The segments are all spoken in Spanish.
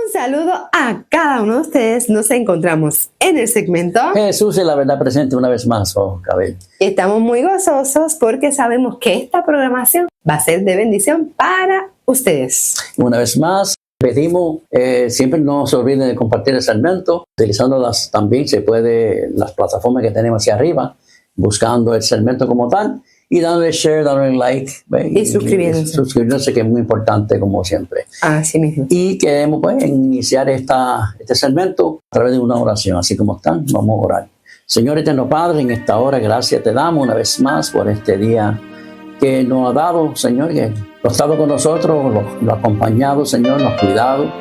Un saludo a cada uno de ustedes. Nos encontramos en el segmento Jesús es la verdad presente una vez más, Cabell. Estamos muy gozosos porque sabemos que esta programación va a ser de bendición para ustedes. Una vez más, pedimos, siempre no se olviden de compartir el segmento, utilizándolas también, se puede, las plataformas que tenemos hacia arriba, buscando el segmento como tal, y dándole share, dándole like. Y suscribiéndose. Suscribiéndose, que es muy importante, como siempre. Así mismo. Y queremos pues iniciar este segmento a través de una oración. Así como están, vamos a orar. Señor eterno Padre, en esta hora, gracias te damos una vez más por este día que nos ha dado, Señor, que lo ha estado con nosotros, lo ha acompañado, Señor, nos ha cuidado.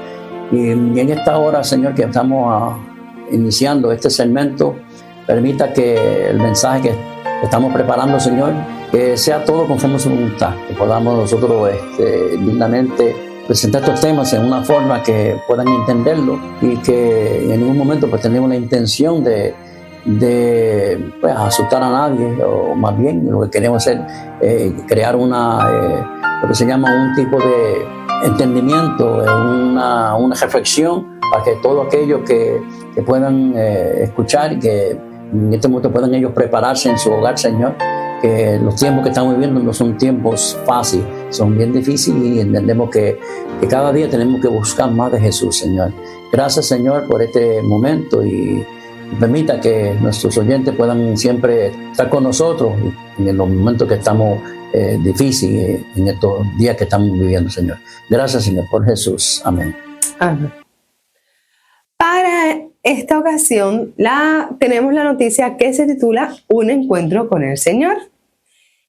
Y en esta hora, Señor, que estamos iniciando este segmento, permita que el mensaje que estamos preparando, Señor, que sea todo conforme a su voluntad, que podamos nosotros dignamente presentar estos temas en una forma que puedan entenderlo y que en ningún momento pues tenemos la intención de pues, asustar a nadie, o más bien lo que queremos es crear lo que se llama un tipo de entendimiento, una reflexión para que todos aquellos que puedan escuchar, que en este momento puedan ellos prepararse en su hogar, Señor, que los tiempos que estamos viviendo no son tiempos fáciles, son bien difíciles, y entendemos que cada día tenemos que buscar más de Jesús, Señor. Gracias, Señor, por este momento, y permita que nuestros oyentes puedan siempre estar con nosotros en los momentos que estamos difíciles, en estos días que estamos viviendo, Señor. Gracias, Señor, por Jesús. Amén. Amén. Para esta ocasión tenemos la noticia que se titula Un encuentro con el Señor.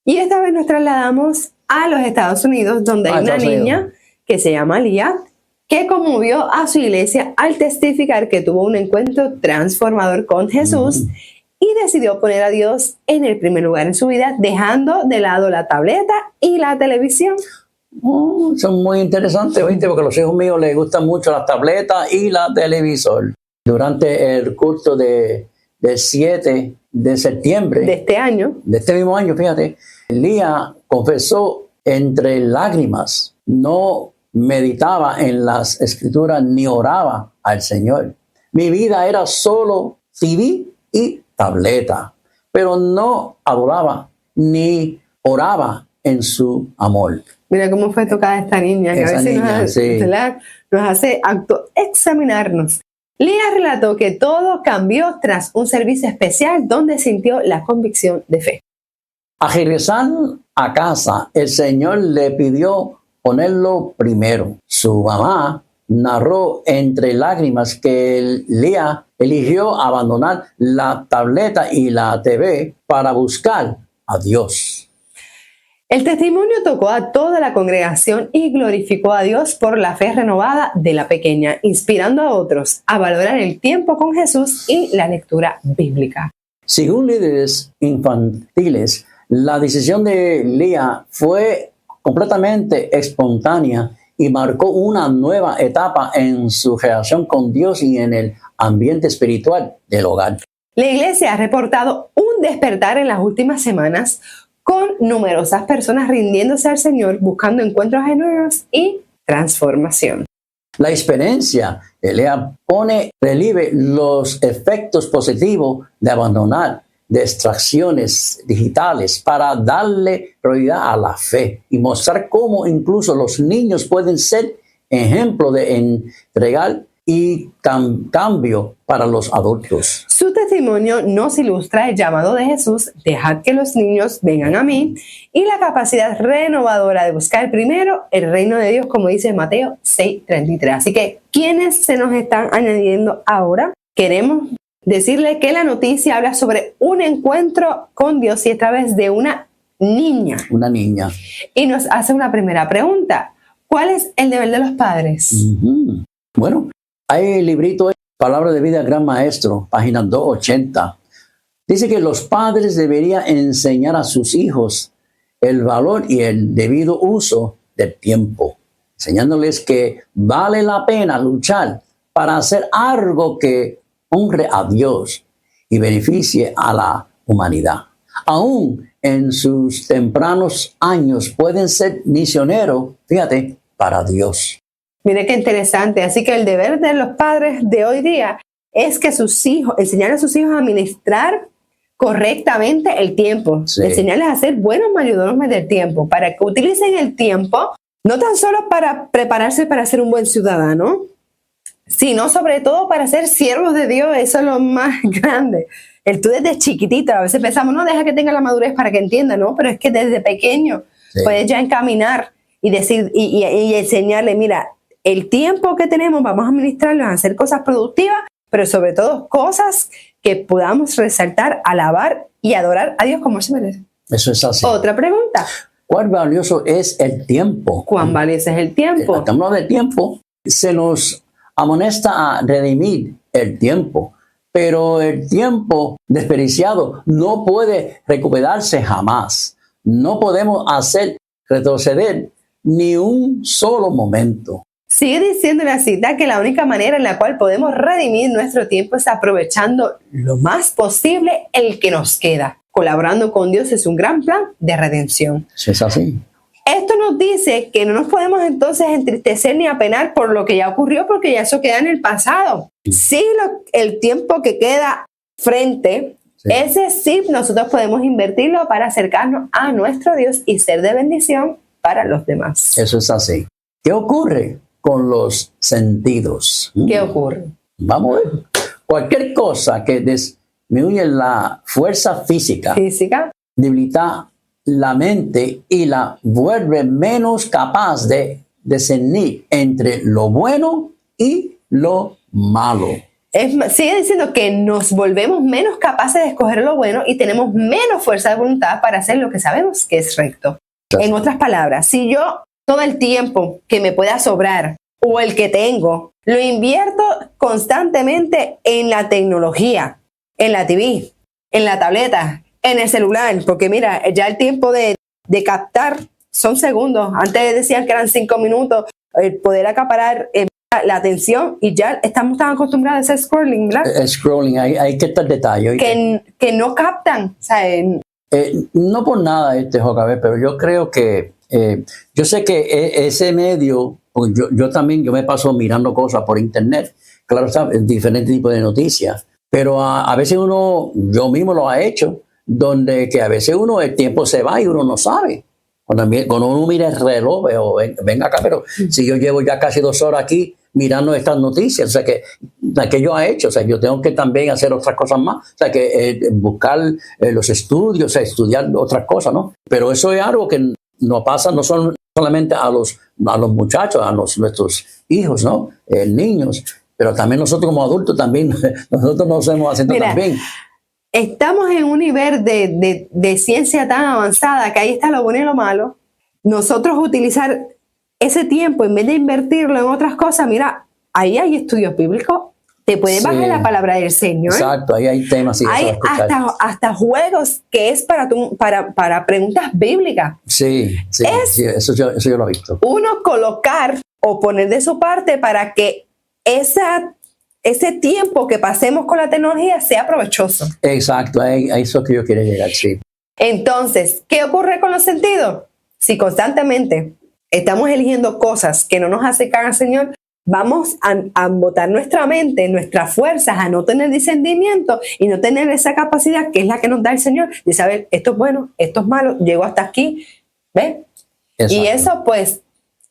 Y esta vez nos trasladamos a los Estados Unidos, donde hay una niña que se llama Lía, que conmovió a su iglesia al testificar que tuvo un encuentro transformador con Jesús y decidió poner a Dios en el primer lugar en su vida, dejando de lado la tableta y la televisión. Son muy interesantes, ¿viste? Porque a los hijos míos les gustan mucho las tabletas y la televisor. Durante el culto del 7 de septiembre de este año, de este mismo año, fíjate, Lía confesó entre lágrimas, no meditaba en las escrituras ni oraba al Señor. Mi vida era solo TV y tableta, pero no adoraba ni oraba en su amor. Mira cómo fue tocada esta niña, que a veces nos hace examinarnos. Lía relató que todo cambió tras un servicio especial donde sintió la convicción de fe. Al regresar a casa, el Señor le pidió ponerlo primero. Su mamá narró entre lágrimas que Lía eligió abandonar la tableta y la TV para buscar a Dios. El testimonio tocó a toda la congregación y glorificó a Dios por la fe renovada de la pequeña, inspirando a otros a valorar el tiempo con Jesús y la lectura bíblica. Según líderes infantiles, la decisión de Lía fue completamente espontánea y marcó una nueva etapa en su relación con Dios y en el ambiente espiritual del hogar. La iglesia ha reportado un despertar en las últimas semanas, con numerosas personas rindiéndose al Señor, buscando encuentros genuinos y transformación. La experiencia de Lía pone relieve los efectos positivos de abandonar distracciones digitales para darle prioridad a la fe y mostrar cómo incluso los niños pueden ser ejemplo de entregar y cambio para los adultos. Su testimonio nos ilustra el llamado de Jesús: dejad que los niños vengan a mí, y la capacidad renovadora de buscar primero el reino de Dios, como dice Mateo 6:33. Así que, ¿quiénes se nos están añadiendo ahora? Queremos decirle que la noticia habla sobre un encuentro con Dios, y esta vez de una niña. Una niña. Y nos hace una primera pregunta: ¿cuál es el deber de los padres? Bueno, hay el librito Palabra de Vida Gran Maestro, página 280. Dice que los padres deberían enseñar a sus hijos el valor y el debido uso del tiempo, enseñándoles que vale la pena luchar para hacer algo que honre a Dios y beneficie a la humanidad. Aún en sus tempranos años pueden ser misioneros, fíjate, para Dios. Mire qué interesante. Así que el deber de los padres de hoy día es que sus hijos, enseñar a sus hijos a administrar correctamente el tiempo, Sí. enseñarles a ser buenos mayordomos del tiempo, para que utilicen el tiempo no tan solo para prepararse para ser un buen ciudadano, sino sobre todo para ser siervos de Dios. Eso es lo más grande. Tú desde chiquitita, a veces pensamos, no, deja que tenga la madurez para que entienda, ¿no? Pero es que desde pequeño Sí. puedes ya encaminar y decir y enseñarle, mira, el tiempo que tenemos vamos a administrarlo, a hacer cosas productivas, pero sobre todo cosas que podamos resaltar, alabar y adorar a Dios como se merece. Eso es así. Otra pregunta, ¿Cuán valioso es el tiempo? ¿cuán valioso es el tiempo? Hablando del tiempo, se nos amonesta a redimir el tiempo, pero el tiempo desperdiciado no puede recuperarse jamás. No podemos hacer retroceder ni un solo momento. Sigue diciendo la cita que la única manera en la cual podemos redimir nuestro tiempo es aprovechando lo más posible el que nos queda. Colaborando con Dios es un gran plan de redención. Eso es así. Esto nos dice que no nos podemos entonces entristecer ni apenar por lo que ya ocurrió, porque ya eso queda en el pasado. Sí, el tiempo que queda frente, Sí. ese sí nosotros podemos invertirlo para acercarnos a nuestro Dios y ser de bendición para los demás. Eso es así. ¿Qué ocurre con los sentidos? ¿Qué ocurre? Vamos a ver. Cualquier cosa que disminuye la fuerza física Física. debilita la mente y la vuelve menos capaz de discernir entre lo bueno y lo malo. Sigue diciendo que nos volvemos menos capaces de escoger lo bueno y tenemos menos fuerza de voluntad para hacer lo que sabemos que es recto. En otras palabras, si yo todo el tiempo que me pueda sobrar o el que tengo, lo invierto constantemente en la tecnología, en la TV, en la tableta, en el celular, porque mira, ya el tiempo de captar son segundos. Antes decían que eran 5 minutos, el poder acaparar la atención, y ya estamos tan acostumbrados a ese scrolling, ¿verdad? Scrolling, hay que estar detalle. Que no captan, o sea, No por nada, JB, pero yo creo que, yo sé que ese medio, porque yo también, yo me paso mirando cosas por internet, claro, ¿sabes? Diferentes tipos de noticias, pero a veces yo mismo lo ha hecho, donde que a veces el tiempo se va y uno no sabe. Cuando uno mira el reloj, veo, venga acá, pero si yo llevo ya casi 2 horas aquí mirando estas noticias, o sea que yo he hecho, o sea, yo tengo que también hacer otras cosas más, o sea, que buscar los estudios, o sea, estudiar otras cosas, ¿no? Pero eso es algo que no pasa, no son solamente a los muchachos, nuestros hijos, ¿no? Niños, pero también nosotros como adultos también, nosotros nos hacemos haciendo también. Estamos en un nivel de ciencia tan avanzada que ahí está lo bueno y lo malo. Nosotros utilizar ese tiempo en vez de invertirlo en otras cosas, mira, ahí hay estudios bíblicos, te pueden bajar la palabra del Señor. Exacto, ahí hay temas. Sí, hay hasta juegos que es para preguntas bíblicas. Sí, eso yo lo he visto. Uno colocar o poner de su parte para que ese tiempo que pasemos con la tecnología sea provechoso. Exacto, a eso que yo quiero llegar, sí. Entonces, ¿qué ocurre con los sentidos? Si constantemente estamos eligiendo cosas que no nos acercan al Señor, vamos a botar nuestra mente, nuestras fuerzas, a no tener discernimiento y no tener esa capacidad que es la que nos da el Señor de saber esto es bueno, esto es malo, llego hasta aquí, ¿ves? Exacto. Y eso pues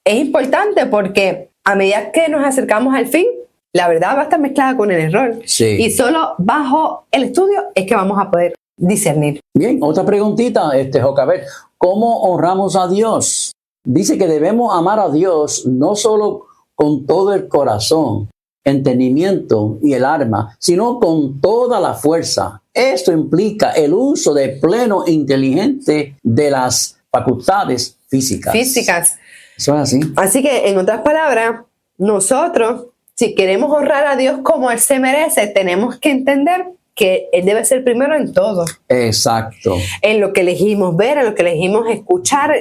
es importante porque a medida que nos acercamos al fin, la verdad va a estar mezclada con el error. Sí. Y solo bajo el estudio es que vamos a poder discernir. Bien, otra preguntita, Jocabet. ¿Cómo honramos a Dios? Dice que debemos amar a Dios no solo con todo el corazón, entendimiento y el alma, sino con toda la fuerza. Esto implica el uso de pleno inteligente de las facultades físicas. Eso es así. Así que, en otras palabras, nosotros, si queremos honrar a Dios como Él se merece, tenemos que entender que Él debe ser primero en todo. Exacto. En lo que elegimos ver, en lo que elegimos escuchar,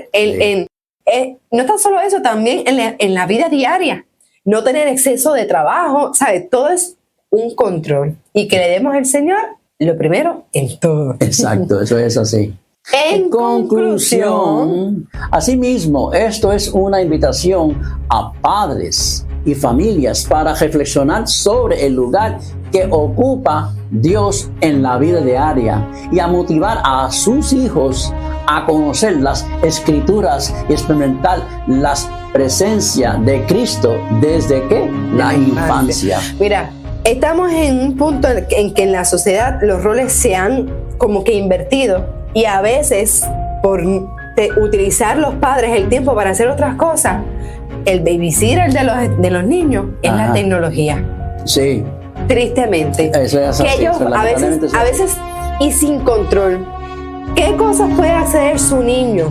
no tan solo eso, también en la vida diaria. No tener exceso de trabajo, ¿sabes? Todo es un control. Y que le demos al Señor lo primero en todo. Exacto, eso es así. En conclusión, asimismo, esto es una invitación a padres y familias para reflexionar sobre el lugar que ocupa Dios en la vida diaria y a motivar a sus hijos a conocer las Escrituras y experimentar la presencia de Cristo desde que la infancia. Mira, estamos en un punto en que en la sociedad los roles se han como que invertido y a veces por utilizar los padres el tiempo para hacer otras cosas, el babysitter de los niños es la tecnología. Sí. Tristemente. Eso es así, que ellos a veces y sin control. ¿Qué cosas puede acceder su niño?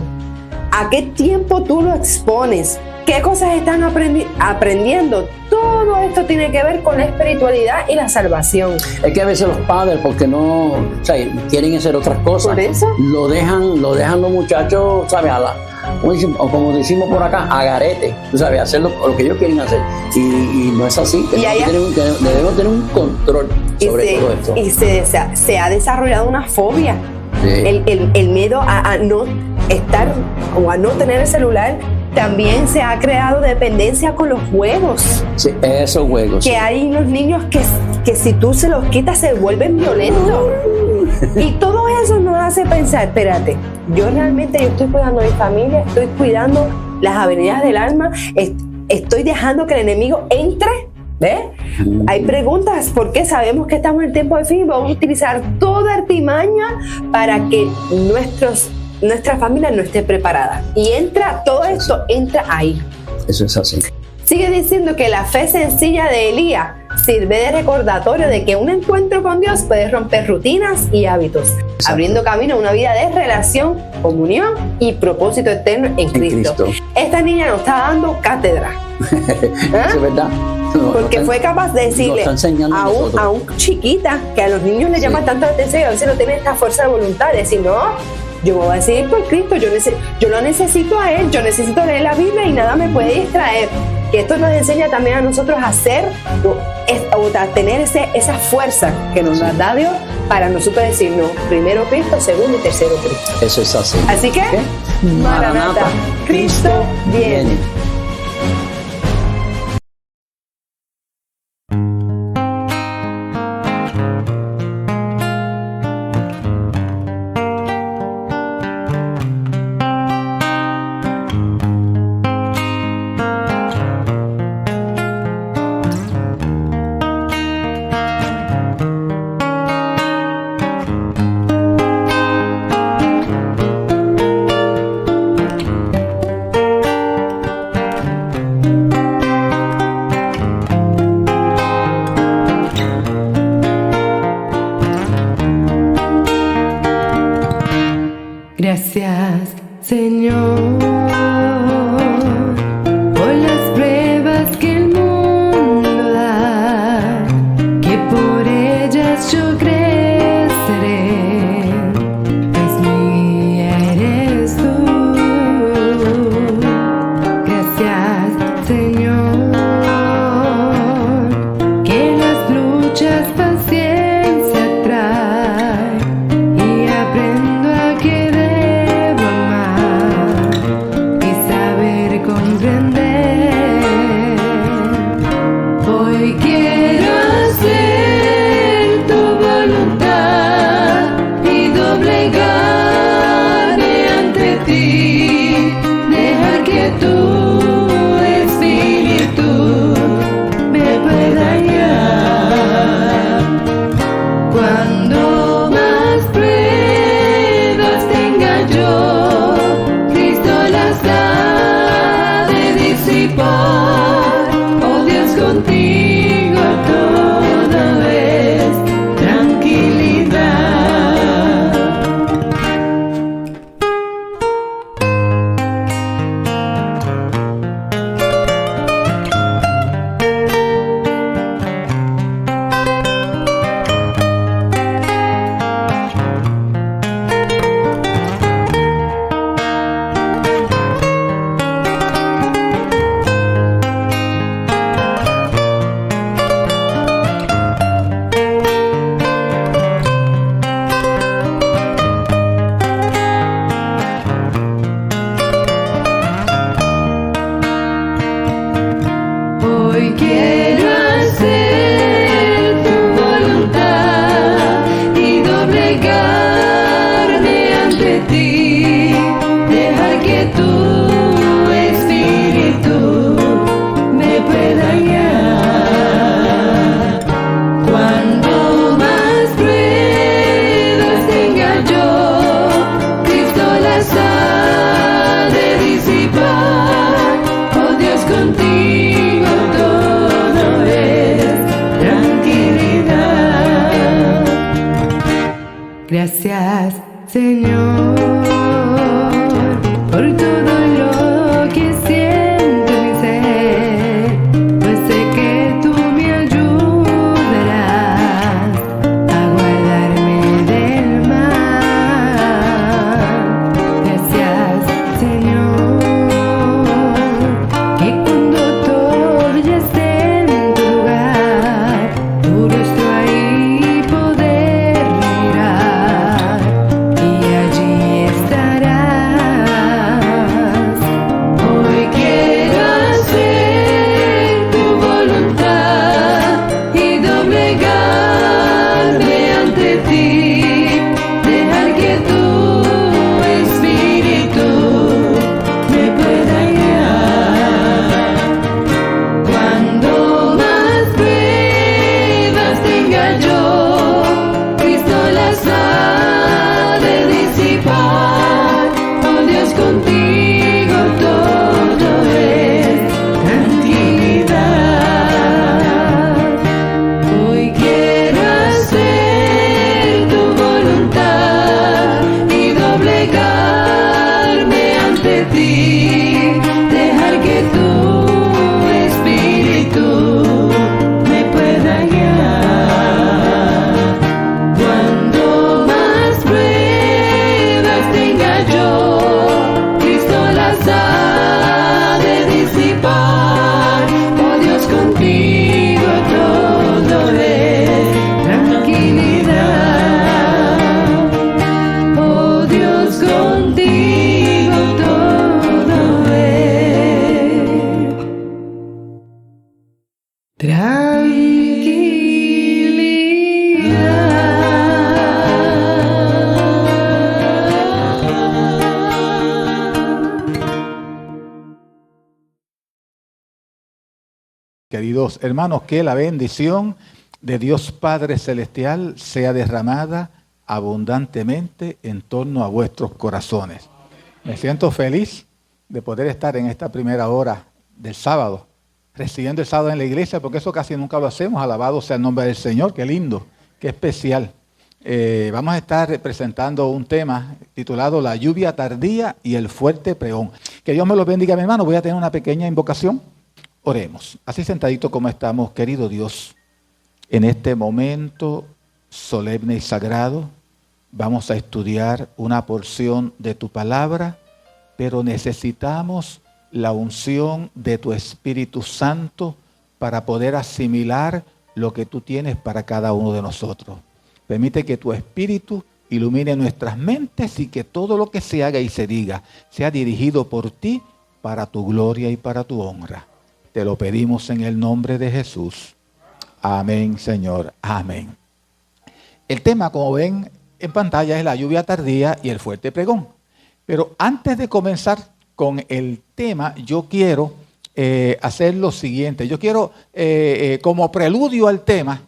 ¿A qué tiempo tú lo expones? ¿Qué cosas están aprendiendo? Todo esto tiene que ver con la espiritualidad y la salvación. Es que a veces los padres, porque no, o sea, quieren hacer otras cosas, ¿por eso? Lo dejan los muchachos, ¿sabes? O como decimos por acá, a garete, tú sabes, hacer lo que ellos quieren hacer. Y no es así. Debemos tener un control sobre todo esto. Y se ha desarrollado una fobia. Sí. El miedo a no estar o a no tener el celular. También se ha creado dependencia con los juegos. Sí, esos juegos. Que hay unos niños que si tú se los quitas se vuelven violentos. Y todo eso nos hace pensar, espérate, yo estoy cuidando a mi familia, estoy cuidando las avenidas del alma, estoy dejando que el enemigo entre. ¿Ves? Hay preguntas, porque sabemos que estamos en tiempo de fin, vamos a utilizar toda artimaña para que nuestra familia no esté preparada. Y todo esto entra ahí. Eso es así. Sigue diciendo que la fe sencilla de Elías sirve de recordatorio de que un encuentro con Dios puede romper rutinas y hábitos, abriendo camino a una vida de relación, comunión y propósito eterno en Cristo. Esta niña nos está dando cátedra. Eso es verdad. Porque fue capaz de decirle a un chiquita que a los niños les llama tanto la atención y a veces no tienen esta fuerza de voluntad de decir, no, yo me voy a decidir por Cristo, yo lo necesito a Él, yo necesito leer la Biblia y nada me puede distraer. Que esto nos enseña también a nosotros a tener esa fuerza que nos da Dios para nosotros decir, no, primero Cristo, segundo y tercero Cristo. Eso es así. Así que, Maranata, Cristo viene. Gracias, Señor, por las pruebas que el mundo da, que por ellas yo creceré, pues mi guía eres tú. Gracias, Señor, que las luchas paciencia trae y aprendo a que todo lo que siento mi ser, pues sé que tú me ayudarás a guardarme del mal. Gracias, Señor, que cuando todo ya esté en tu lugar, tu rostro ahí poder mirar y allí estarás. Hoy quiero hacer tu voluntad y doblegarme ante ti, dejar que tu espíritu me pueda guiar. Cuando más pruebas tenga yo, Cristo las ha de disipar. Oh Dios, contigo todo es tranquilidad. Hoy quiero hacer tu voluntad y doblegarme ante ti, dejar que tu espíritu me pueda guiar. Cuando más pruebas tenga yo, Cristo las ha de disipar. Oh Dios, contigo todo es tranquilidad. Oh Dios, contigo todo es Queridos hermanos, que la bendición de Dios Padre Celestial sea derramada abundantemente en torno a vuestros corazones. Me siento feliz de poder estar en esta primera hora del sábado, recibiendo el sábado en la iglesia, porque eso casi nunca lo hacemos. Alabado sea el nombre del Señor, qué lindo, qué especial. Vamos a estar presentando un tema titulado La lluvia tardía y el fuerte pregón. Que Dios me los bendiga, mi hermano. Voy a tener una pequeña invocación. Oremos. Así sentadito como estamos, querido Dios, en este momento solemne y sagrado, vamos a estudiar una porción de tu palabra, pero necesitamos la unción de tu Espíritu Santo para poder asimilar lo que tú tienes para cada uno de nosotros. Permite que tu Espíritu ilumine nuestras mentes y que todo lo que se haga y se diga sea dirigido por ti para tu gloria y para tu honra. Te lo pedimos en el nombre de Jesús. Amén, Señor. Amén. El tema, como ven en pantalla, es la lluvia tardía y el fuerte pregón. Pero antes de comenzar con el tema, yo quiero hacer lo siguiente. Yo quiero, como preludio al tema,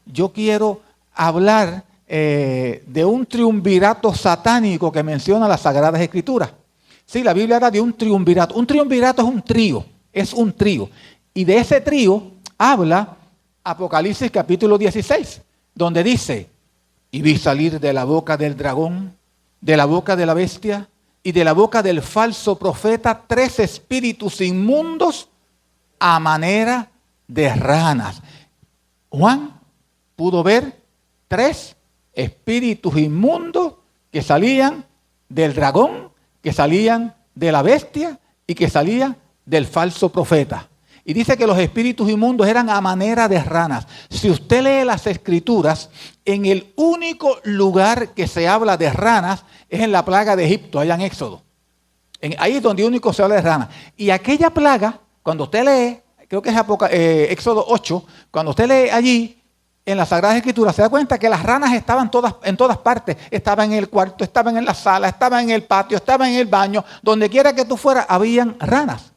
yo quiero hablar de un triunvirato satánico que menciona las Sagradas Escrituras. Sí, la Biblia habla de un triunvirato. Un triunvirato es un trío. Y de ese trío habla Apocalipsis capítulo 16, donde dice: y vi salir de la boca del dragón, de la boca de la bestia y de la boca del falso profeta 3 espíritus inmundos a manera de ranas. Juan pudo ver 3 espíritus inmundos que salían del dragón, que salían de la bestia y que salían del falso profeta. Y dice que los espíritus inmundos eran a manera de ranas. Si usted lee las Escrituras, en el único lugar que se habla de ranas es en la plaga de Egipto, allá en Éxodo. Ahí es donde único se habla de ranas. Y aquella plaga, cuando usted lee, creo que es Éxodo 8, cuando usted lee allí, en las Sagradas Escrituras, se da cuenta que las ranas estaban en todas partes. Estaban en el cuarto, estaban en la sala, estaban en el patio, estaban en el baño. Donde quiera que tú fueras, habían ranas.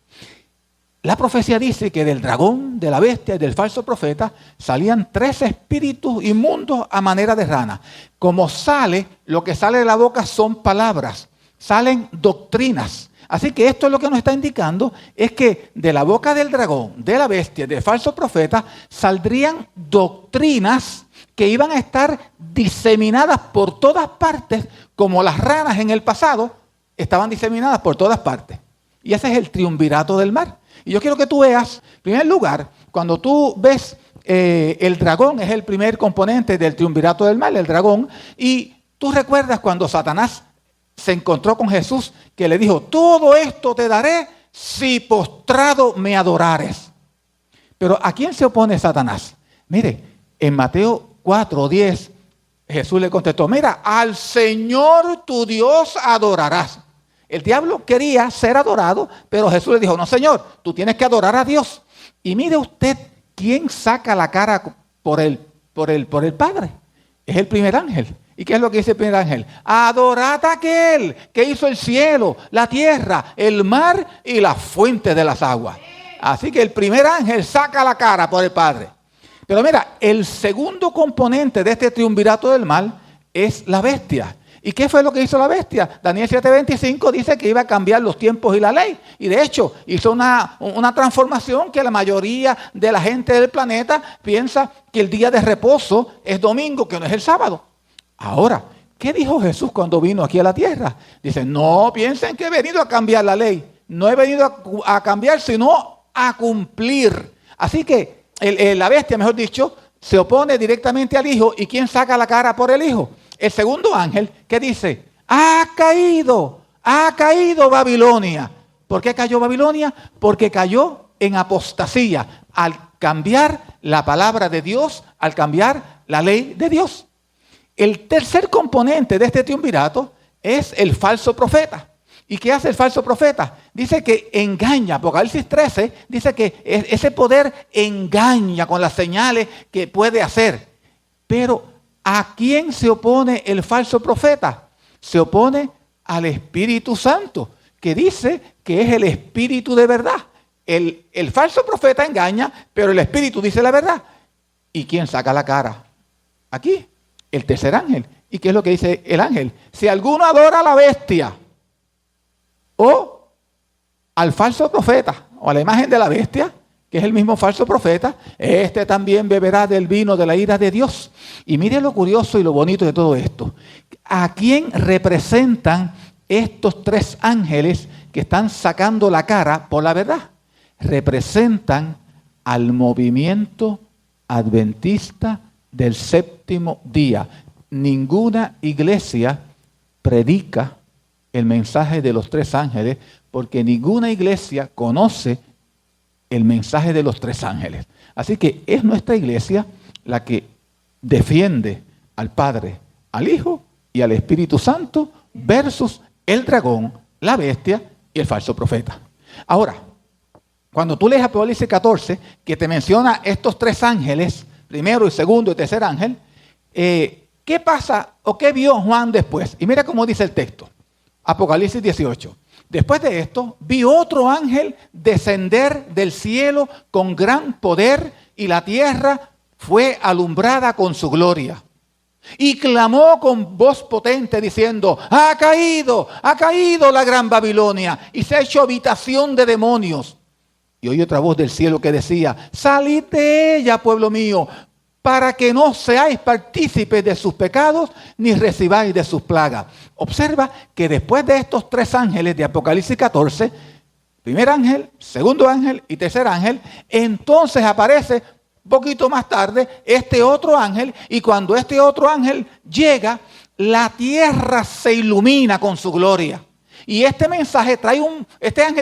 La profecía dice que del dragón, de la bestia y del falso profeta salían 3 espíritus inmundos a manera de rana. Como lo que sale de la boca son palabras, salen doctrinas. Así que esto es lo que nos está indicando, es que de la boca del dragón, de la bestia, del falso profeta, saldrían doctrinas que iban a estar diseminadas por todas partes, como las ranas en el pasado estaban diseminadas por todas partes. Y ese es el triunvirato del mar. Y yo quiero que tú veas, en primer lugar, cuando tú ves el dragón, es el primer componente del triunvirato del mal, el dragón. Y tú recuerdas cuando Satanás se encontró con Jesús, que le dijo, todo esto te daré si postrado me adorares. Pero ¿a quién se opone Satanás? Mire, en Mateo 4:10, Jesús le contestó, mira, al Señor tu Dios adorarás. El diablo quería ser adorado, pero Jesús le dijo, no, Señor, tú tienes que adorar a Dios. Y mire usted, ¿quién saca la cara por el Padre? Es el primer ángel. ¿Y qué es lo que dice el primer ángel? Adorad a aquel que hizo el cielo, la tierra, el mar y la fuente de las aguas. Así que el primer ángel saca la cara por el Padre. Pero mira, el segundo componente de este triunvirato del mal es la bestia. ¿Y qué fue lo que hizo la bestia? Daniel 7:25 dice que iba a cambiar los tiempos y la ley. Y de hecho hizo una transformación que la mayoría de la gente del planeta piensa que el día de reposo es domingo, que no es el sábado. Ahora, ¿qué dijo Jesús cuando vino aquí a la tierra? Dice, no piensen que he venido a cambiar la ley. No he venido a cambiar, sino a cumplir. Así que la bestia, mejor dicho, se opone directamente al Hijo. ¿Y quién saca la cara por el Hijo? El segundo ángel, que dice, ha caído Babilonia. ¿Por qué cayó Babilonia? Porque cayó en apostasía al cambiar la palabra de Dios, al cambiar la ley de Dios. El tercer componente de este triunvirato es el falso profeta. ¿Y qué hace el falso profeta? Dice que engaña. Apocalipsis 13 dice que ese poder engaña con las señales que puede hacer. Pero ¿a quién se opone el falso profeta? Se opone al Espíritu Santo, que dice que es el Espíritu de verdad. El falso profeta engaña, pero el Espíritu dice la verdad. ¿Y quién saca la cara? Aquí, el tercer ángel. ¿Y qué es lo que dice el ángel? Si alguno adora a la bestia o al falso profeta o a la imagen de la bestia, que es el mismo falso profeta, este también beberá del vino de la ira de Dios. Y mire lo curioso y lo bonito de todo esto. ¿A quién representan estos tres ángeles que están sacando la cara por la verdad? Representan al movimiento adventista del séptimo día. Ninguna iglesia predica el mensaje de los tres ángeles porque ninguna iglesia conoce el mensaje de los tres ángeles. Así que es nuestra iglesia la que defiende al Padre, al Hijo y al Espíritu Santo versus el dragón, la bestia y el falso profeta. Ahora, cuando tú lees Apocalipsis 14, que te menciona estos tres ángeles, primero y segundo y tercer ángel, ¿qué pasa o qué vio Juan después? Y mira cómo dice el texto. Apocalipsis 18. Después de esto, vi otro ángel descender del cielo con gran poder y la tierra fue alumbrada con su gloria. Y clamó con voz potente diciendo, ha caído la gran Babilonia y se ha hecho habitación de demonios. Y oí otra voz del cielo que decía, salid de ella, pueblo mío, para que no seáis partícipes de sus pecados, ni recibáis de sus plagas. Observa que después de estos tres ángeles de Apocalipsis 14, primer ángel, segundo ángel y tercer ángel, entonces aparece un poquito más tarde este otro ángel, y cuando este otro ángel llega, la tierra se ilumina con su gloria. Y este ángel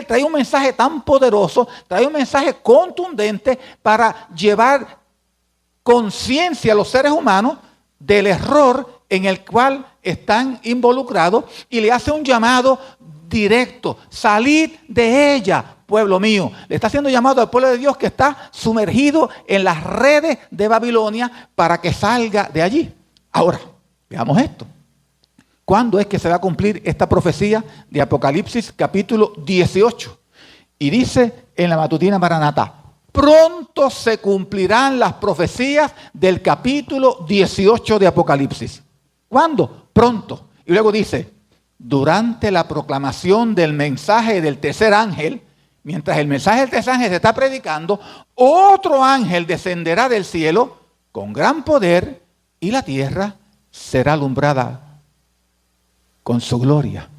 trae un mensaje tan poderoso, trae un mensaje contundente para llevar conciencia a los seres humanos del error en el cual están involucrados y le hace un llamado directo. Salid de ella, pueblo mío. Le está haciendo llamado al pueblo de Dios que está sumergido en las redes de Babilonia para que salga de allí. Ahora, veamos esto. ¿Cuándo es que se va a cumplir esta profecía de Apocalipsis capítulo 18? Y dice en la matutina Maranatá, pronto se cumplirán las profecías del capítulo 18 de Apocalipsis. ¿Cuándo? Pronto. Y luego dice, durante la proclamación del mensaje del tercer ángel, mientras el mensaje del tercer ángel se está predicando, otro ángel descenderá del cielo con gran poder y la tierra será alumbrada con su gloria.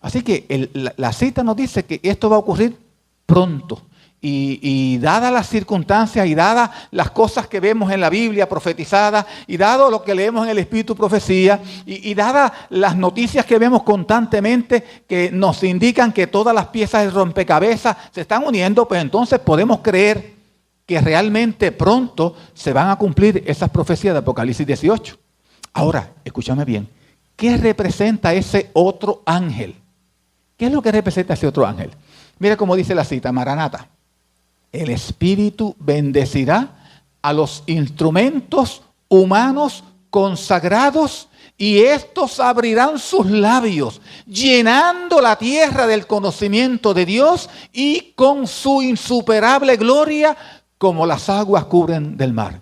Así que la cita nos dice que esto va a ocurrir pronto. Y dadas las circunstancias y dadas las cosas que vemos en la Biblia profetizadas y dado lo que leemos en el Espíritu Profecía y dadas las noticias que vemos constantemente que nos indican que todas las piezas del rompecabezas se están uniendo, pues entonces podemos creer que realmente pronto se van a cumplir esas profecías de Apocalipsis 18. Ahora, escúchame bien, ¿qué representa ese otro ángel? ¿Qué es lo que representa ese otro ángel? Mira cómo dice la cita, Maranata. El Espíritu bendecirá a los instrumentos humanos consagrados y estos abrirán sus labios, llenando la tierra del conocimiento de Dios y con su insuperable gloria como las aguas cubren del mar.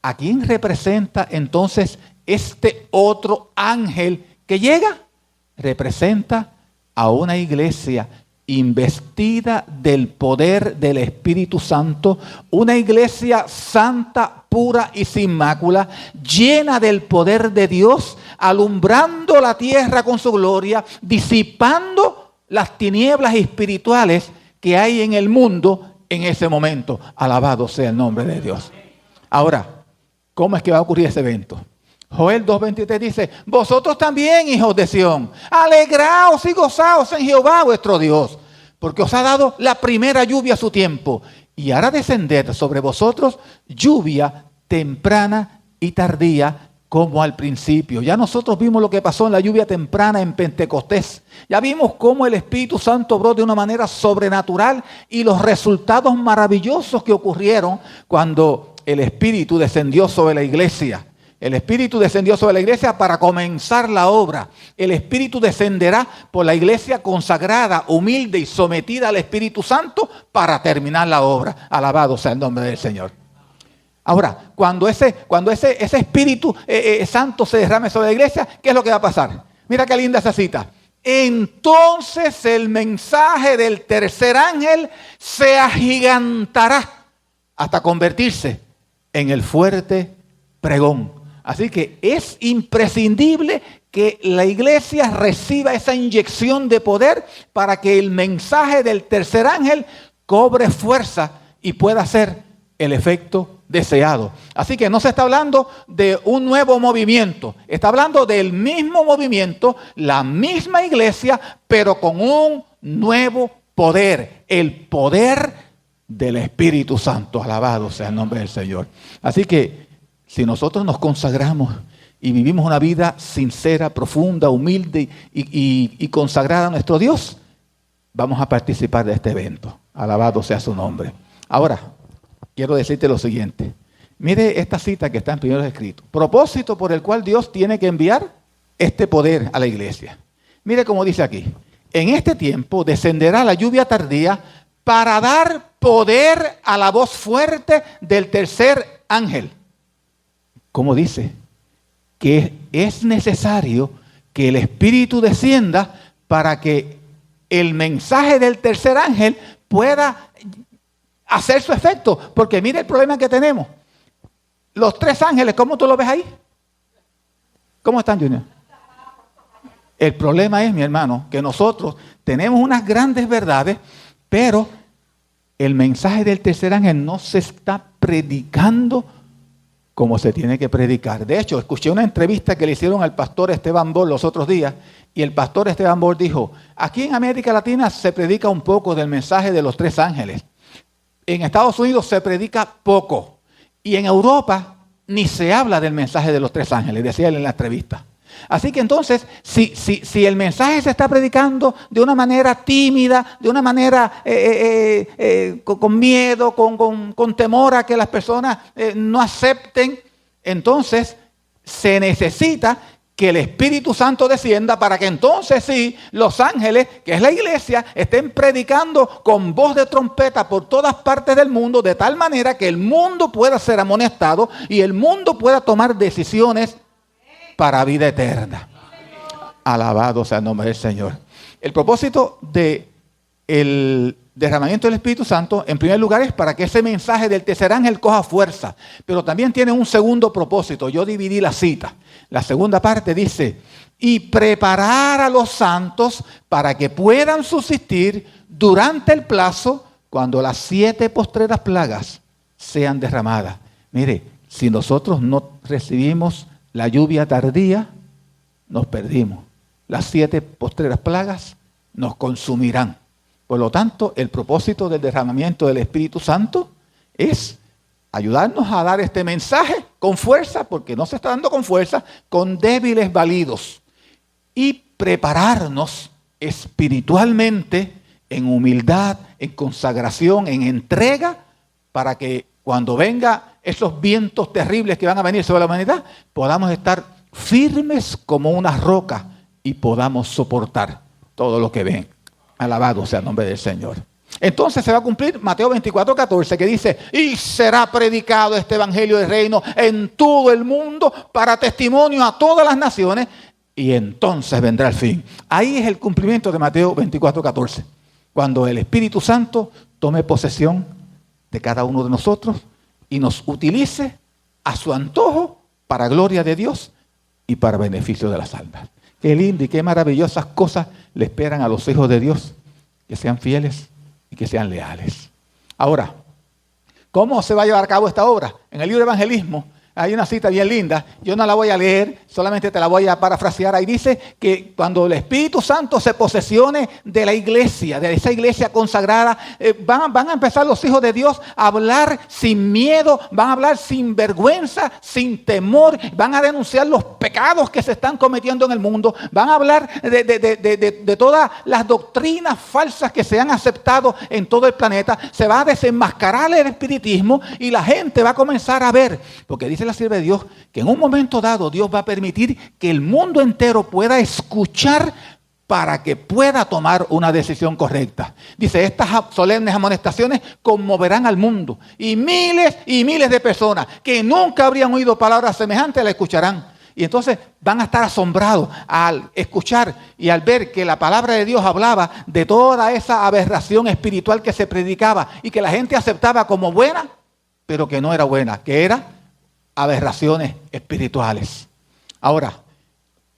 ¿A quién representa entonces este otro ángel que llega? Representa a una iglesia investida del poder del Espíritu Santo, una iglesia santa, pura y sin mácula, llena del poder de Dios, alumbrando la tierra con su gloria, disipando las tinieblas espirituales que hay en el mundo en ese momento. Alabado sea el nombre de Dios. Ahora, ¿cómo es que va a ocurrir ese evento? Joel 2:23 dice, vosotros también, hijos de Sión, alegraos y gozaos en Jehová vuestro Dios, porque os ha dado la primera lluvia a su tiempo, y hará descender sobre vosotros lluvia temprana y tardía, como al principio. Ya nosotros vimos lo que pasó en la lluvia temprana en Pentecostés. Ya vimos cómo el Espíritu Santo obró de una manera sobrenatural y los resultados maravillosos que ocurrieron cuando el Espíritu descendió sobre la iglesia. El Espíritu descendió sobre la iglesia para comenzar la obra. El Espíritu descenderá por la iglesia consagrada, humilde y sometida al Espíritu Santo para terminar la obra. Alabado sea el nombre del Señor. Ahora, cuando ese Espíritu Santo se derrame sobre la iglesia, ¿qué es lo que va a pasar? Mira qué linda esa cita. Entonces el mensaje del tercer ángel se agigantará hasta convertirse en el fuerte pregón. Así que es imprescindible que la iglesia reciba esa inyección de poder para que el mensaje del tercer ángel cobre fuerza y pueda hacer el efecto deseado. Así que no se está hablando de un nuevo movimiento, está hablando del mismo movimiento, la misma iglesia, pero con un nuevo poder, el poder del Espíritu Santo. Alabado sea el nombre del Señor. Así que si nosotros nos consagramos y vivimos una vida sincera, profunda, humilde y consagrada a nuestro Dios, vamos a participar de este evento. Alabado sea su nombre. Ahora, quiero decirte lo siguiente. Mire esta cita que está en Primeros Escritos. Propósito por el cual Dios tiene que enviar este poder a la iglesia. Mire cómo dice aquí. En este tiempo descenderá la lluvia tardía para dar poder a la voz fuerte del tercer ángel. ¿Cómo dice? Que es necesario que el Espíritu descienda para que el mensaje del tercer ángel pueda hacer su efecto. Porque mire el problema que tenemos. Los tres ángeles, ¿cómo tú lo ves ahí? ¿Cómo están, Junior? El problema es, mi hermano, que nosotros tenemos unas grandes verdades, pero el mensaje del tercer ángel no se está predicando como se tiene que predicar. De hecho, escuché una entrevista que le hicieron al pastor Esteban Bol los otros días, y el pastor Esteban Bol dijo, aquí en América Latina se predica un poco del mensaje de los tres ángeles. En Estados Unidos se predica poco. Y en Europa ni se habla del mensaje de los tres ángeles, decía él en la entrevista. Así que entonces, si el mensaje se está predicando de una manera tímida, de una manera con miedo, con temor a que las personas no acepten, entonces se necesita que el Espíritu Santo descienda para que entonces sí, los ángeles, que es la iglesia, estén predicando con voz de trompeta por todas partes del mundo, de tal manera que el mundo pueda ser amonestado y el mundo pueda tomar decisiones para vida eterna. Alabado sea el nombre del Señor. El propósito de el derramamiento del Espíritu Santo, en primer lugar, es para que ese mensaje del tercer ángel coja fuerza, pero también tiene un segundo propósito. Yo dividí la cita. La segunda parte dice, y preparar a los santos para que puedan subsistir durante el plazo cuando las 7 postreras plagas sean derramadas. Mire, si nosotros no recibimos la lluvia tardía, nos perdimos. Las 7 postreras plagas nos consumirán. Por lo tanto, el propósito del derramamiento del Espíritu Santo es ayudarnos a dar este mensaje con fuerza, porque no se está dando con fuerza, con débiles validos. Y prepararnos espiritualmente en humildad, en consagración, en entrega, para que cuando vengan esos vientos terribles que van a venir sobre la humanidad, podamos estar firmes como una roca y podamos soportar todo lo que ven. Alabado sea el nombre del Señor. Entonces se va a cumplir Mateo 24:14, que dice, y será predicado este evangelio del reino en todo el mundo para testimonio a todas las naciones, y entonces vendrá el fin. Ahí es el cumplimiento de Mateo 24:14, cuando el Espíritu Santo tome posesión de cada uno de nosotros y nos utilice a su antojo para gloria de Dios y para beneficio de las almas. Qué lindo y qué maravillosas cosas le esperan a los hijos de Dios, que sean fieles y que sean leales. Ahora, ¿cómo se va a llevar a cabo esta obra? En el libro de Evangelismo hay una cita bien linda, yo no la voy a leer, solamente te la voy a parafrasear. Ahí dice que cuando el Espíritu Santo se posesione de la iglesia, de esa iglesia consagrada, van a empezar los hijos de Dios a hablar sin miedo, van a hablar sin vergüenza, sin temor, van a denunciar los pecados que se están cometiendo en el mundo, van a hablar de todas las doctrinas falsas que se han aceptado en todo el planeta, se va a desenmascarar el espiritismo y la gente va a comenzar a ver, porque dice la sierva de Dios, que en un momento dado Dios va a permitir que el mundo entero pueda escuchar para que pueda tomar una decisión correcta. Dice, estas solemnes amonestaciones conmoverán al mundo y miles de personas que nunca habrían oído palabras semejantes la escucharán. Y entonces van a estar asombrados al escuchar y al ver que la palabra de Dios hablaba de toda esa aberración espiritual que se predicaba y que la gente aceptaba como buena, pero que no era buena, que era aberraciones espirituales. Ahora,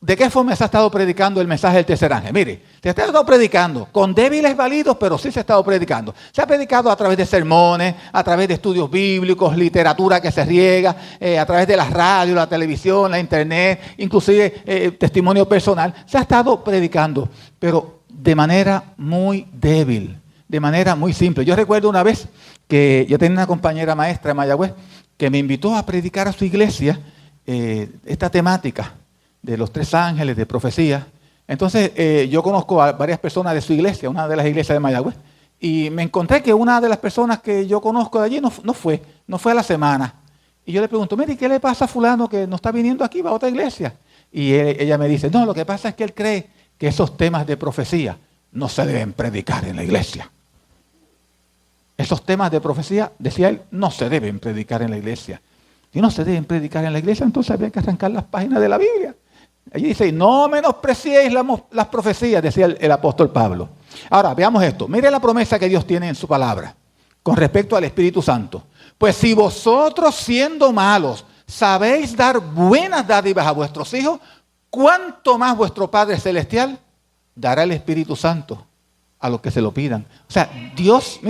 ¿de qué forma se ha estado predicando el mensaje del tercer ángel? Mire, se ha estado predicando con débiles validos, pero sí se ha estado predicando. Se ha predicado a través de sermones, a través de estudios bíblicos, literatura que se riega, a través de la radio, la televisión, la internet, inclusive testimonio personal. Se ha estado predicando, pero de manera muy débil, de manera muy simple. Yo recuerdo una vez que yo tenía una compañera maestra en Mayagüez que me invitó a predicar a su iglesia esta temática de los 3 ángeles, de profecía. Entonces yo conozco a varias personas de su iglesia, una de las iglesias de Mayagüez, y me encontré que una de las personas que yo conozco de allí no fue a la semana. Y yo le pregunto, mire, ¿qué le pasa a fulano que no está viniendo aquí, va a otra iglesia? Y ella me dice, no, lo que pasa es que él cree que esos temas de profecía no se deben predicar en la iglesia. Esos temas de profecía, decía él, no se deben predicar en la iglesia. Si no se deben predicar en la iglesia, entonces habría que arrancar las páginas de la Biblia. Allí dice, no menospreciéis las profecías, decía el apóstol Pablo. Ahora, veamos esto. Mire la promesa que Dios tiene en su palabra con respecto al Espíritu Santo. Pues si vosotros, siendo malos, sabéis dar buenas dádivas a vuestros hijos, ¿cuánto más vuestro Padre Celestial dará el Espíritu Santo a los que se lo pidan? O sea, Dios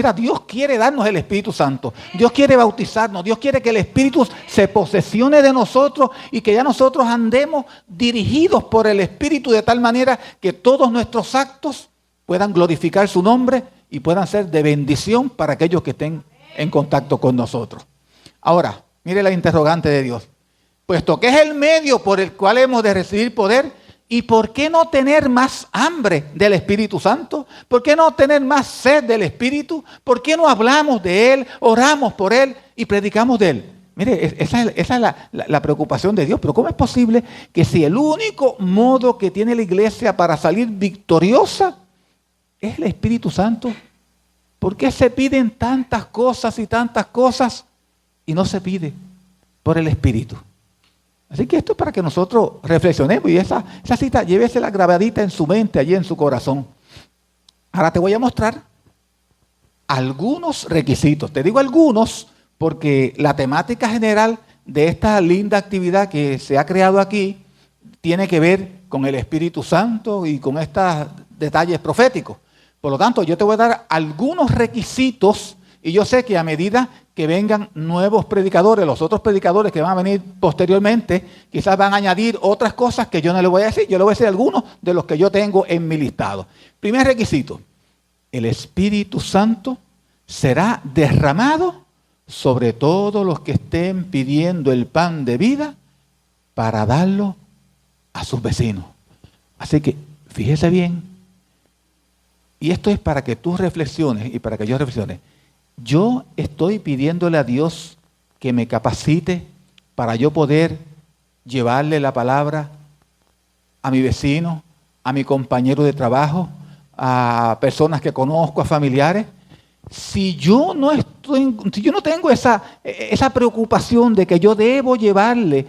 quiere darnos el Espíritu Santo. Dios quiere bautizarnos. Dios quiere que el Espíritu se posesione de nosotros y que ya nosotros andemos dirigidos por el Espíritu de tal manera que todos nuestros actos puedan glorificar su nombre y puedan ser de bendición para aquellos que estén en contacto con nosotros. Ahora, mire la interrogante de Dios. Puesto que es el medio por el cual hemos de recibir poder, ¿y por qué no tener más hambre del Espíritu Santo? ¿Por qué no tener más sed del Espíritu? ¿Por qué no hablamos de Él, oramos por Él y predicamos de Él? Mire, esa es la preocupación de Dios. Pero ¿cómo es posible que si el único modo que tiene la iglesia para salir victoriosa es el Espíritu Santo? ¿Por qué se piden tantas cosas y no se pide por el Espíritu? Así que esto es para que nosotros reflexionemos y esa cita llévesela grabadita en su mente, allí en su corazón. Ahora te voy a mostrar algunos requisitos. Te digo algunos porque la temática general de esta linda actividad que se ha creado aquí tiene que ver con el Espíritu Santo y con estos detalles proféticos. Por lo tanto, yo te voy a dar algunos requisitos y yo sé que a medida que vengan nuevos predicadores, los otros predicadores que van a venir posteriormente, quizás van a añadir otras cosas que yo no les voy a decir. Yo les voy a decir algunos de los que yo tengo en mi listado. Primer requisito: el Espíritu Santo será derramado sobre todos los que estén pidiendo el pan de vida para darlo a sus vecinos. Así que fíjese bien, y esto es para que tú reflexiones y para que yo reflexione. Yo estoy pidiéndole a Dios que me capacite para yo poder llevarle la palabra a mi vecino, a mi compañero de trabajo, a personas que conozco, a familiares. Si yo no tengo esa preocupación de que yo debo llevarle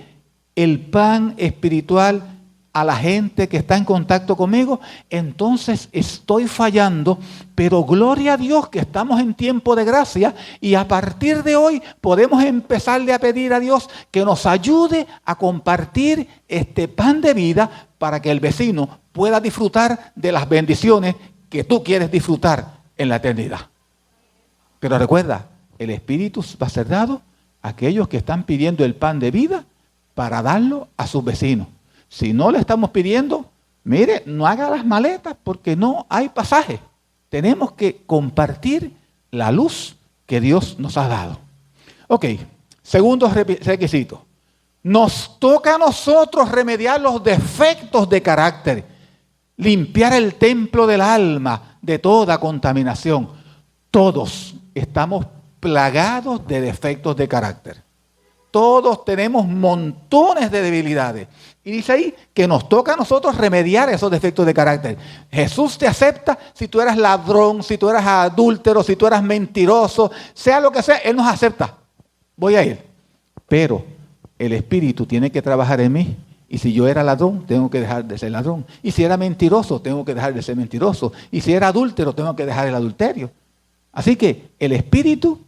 el pan espiritual a la gente que está en contacto conmigo, entonces estoy fallando. Pero gloria a Dios que estamos en tiempo de gracia y a partir de hoy podemos empezarle a pedir a Dios que nos ayude a compartir este pan de vida para que el vecino pueda disfrutar de las bendiciones que tú quieres disfrutar en la eternidad. Pero recuerda, el Espíritu va a ser dado a aquellos que están pidiendo el pan de vida para darlo a sus vecinos. Si no le estamos pidiendo, mire, no haga las maletas porque no hay pasaje. Tenemos que compartir la luz que Dios nos ha dado. Ok, segundo requisito. Nos toca a nosotros remediar los defectos de carácter, limpiar el templo del alma de toda contaminación. Todos estamos plagados de defectos de carácter. Todos tenemos montones de debilidades. Y dice ahí que nos toca a nosotros remediar esos defectos de carácter. Jesús te acepta si tú eres ladrón, si tú eres adúltero, si tú eres mentiroso, sea lo que sea, Él nos acepta. Voy a ir. Pero el Espíritu tiene que trabajar en mí. Y si yo era ladrón, tengo que dejar de ser ladrón. Y si era mentiroso, tengo que dejar de ser mentiroso. Y si era adúltero, tengo que dejar el adulterio. Así que el Espíritu,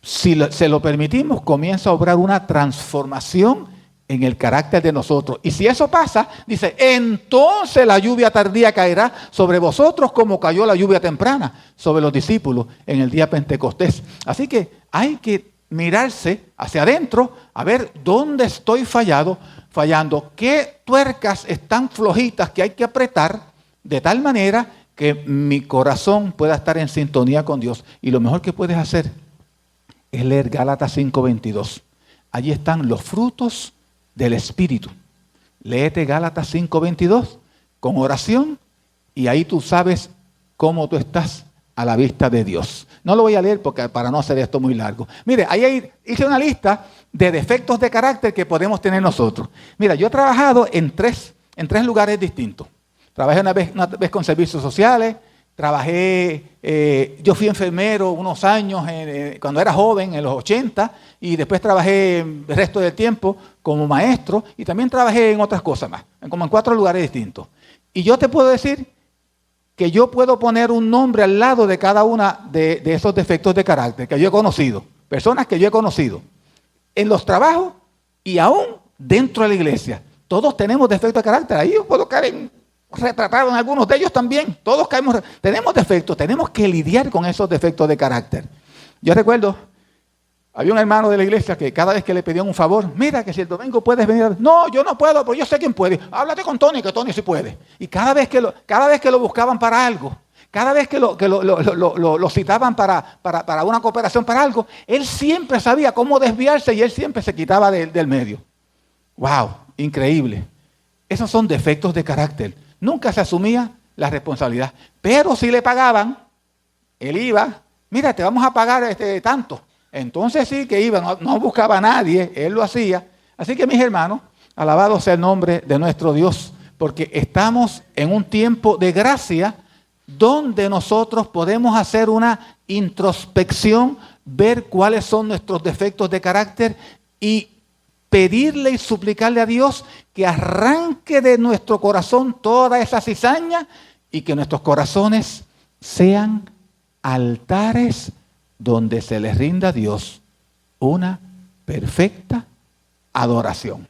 si se lo permitimos, comienza a obrar una transformación en el carácter de nosotros. Y si eso pasa, dice, entonces la lluvia tardía caerá sobre vosotros como cayó la lluvia temprana sobre los discípulos en el día Pentecostés. Así que hay que mirarse hacia adentro a ver dónde estoy fallando, qué tuercas están flojitas que hay que apretar de tal manera que mi corazón pueda estar en sintonía con Dios. Y lo mejor que puedes hacer es leer Gálatas 5:22. Allí están los frutos del Espíritu. Léete Gálatas 5:22 con oración y ahí tú sabes cómo tú estás a la vista de Dios. No lo voy a leer porque para no hacer esto muy largo. Mire, ahí hice una lista de defectos de carácter que podemos tener nosotros. Mira, yo he trabajado en tres lugares distintos. Trabajé una vez con servicios sociales. Yo fui enfermero unos años cuando era joven, en los 80, y después trabajé el resto del tiempo como maestro y también trabajé en otras cosas más, como en 4 lugares distintos. Y yo te puedo decir que yo puedo poner un nombre al lado de cada una de esos defectos de carácter que yo he conocido, personas que yo he conocido, en los trabajos y aún dentro de la iglesia. Todos tenemos defectos de carácter, ahí yo puedo caer retratado en algunos de ellos también. Todos tenemos defectos, tenemos que lidiar con esos defectos de carácter. Yo recuerdo, había un hermano de la iglesia que cada vez que le pedían un favor, mira que si el domingo puedes venir, no, yo no puedo, pero yo sé quién puede, háblate con Tony, que Tony sí puede. Y cada vez que lo buscaban para algo, cada vez que lo citaban para una cooperación para algo, él siempre sabía cómo desviarse y él siempre se quitaba del medio. ¡Wow! Increíble. Esos son defectos de carácter. Nunca se asumía la responsabilidad. Pero si le pagaban, él iba, mira, te vamos a pagar tanto. Entonces sí que iba, no buscaba a nadie, él lo hacía. Así que mis hermanos, alabado sea el nombre de nuestro Dios, porque estamos en un tiempo de gracia donde nosotros podemos hacer una introspección, ver cuáles son nuestros defectos de carácter y pedirle y suplicarle a Dios que arranque de nuestro corazón toda esa cizaña y que nuestros corazones sean altares donde se les rinda a Dios una perfecta adoración.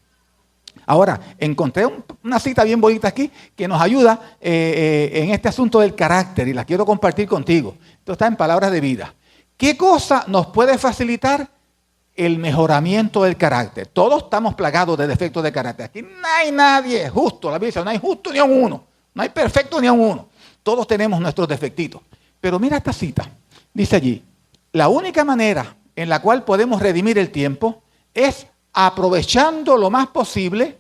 Ahora, encontré una cita bien bonita aquí que nos ayuda en este asunto del carácter y la quiero compartir contigo. Esto está en Palabras de Vida. ¿Qué cosa nos puede facilitar el mejoramiento del carácter? Todos estamos plagados de defectos de carácter. Aquí no hay nadie justo, la Biblia dice, no hay justo ni a uno, no hay perfecto ni a uno. Todos tenemos nuestros defectitos. Pero mira esta cita, dice allí, la única manera en la cual podemos redimir el tiempo es aprovechando lo más posible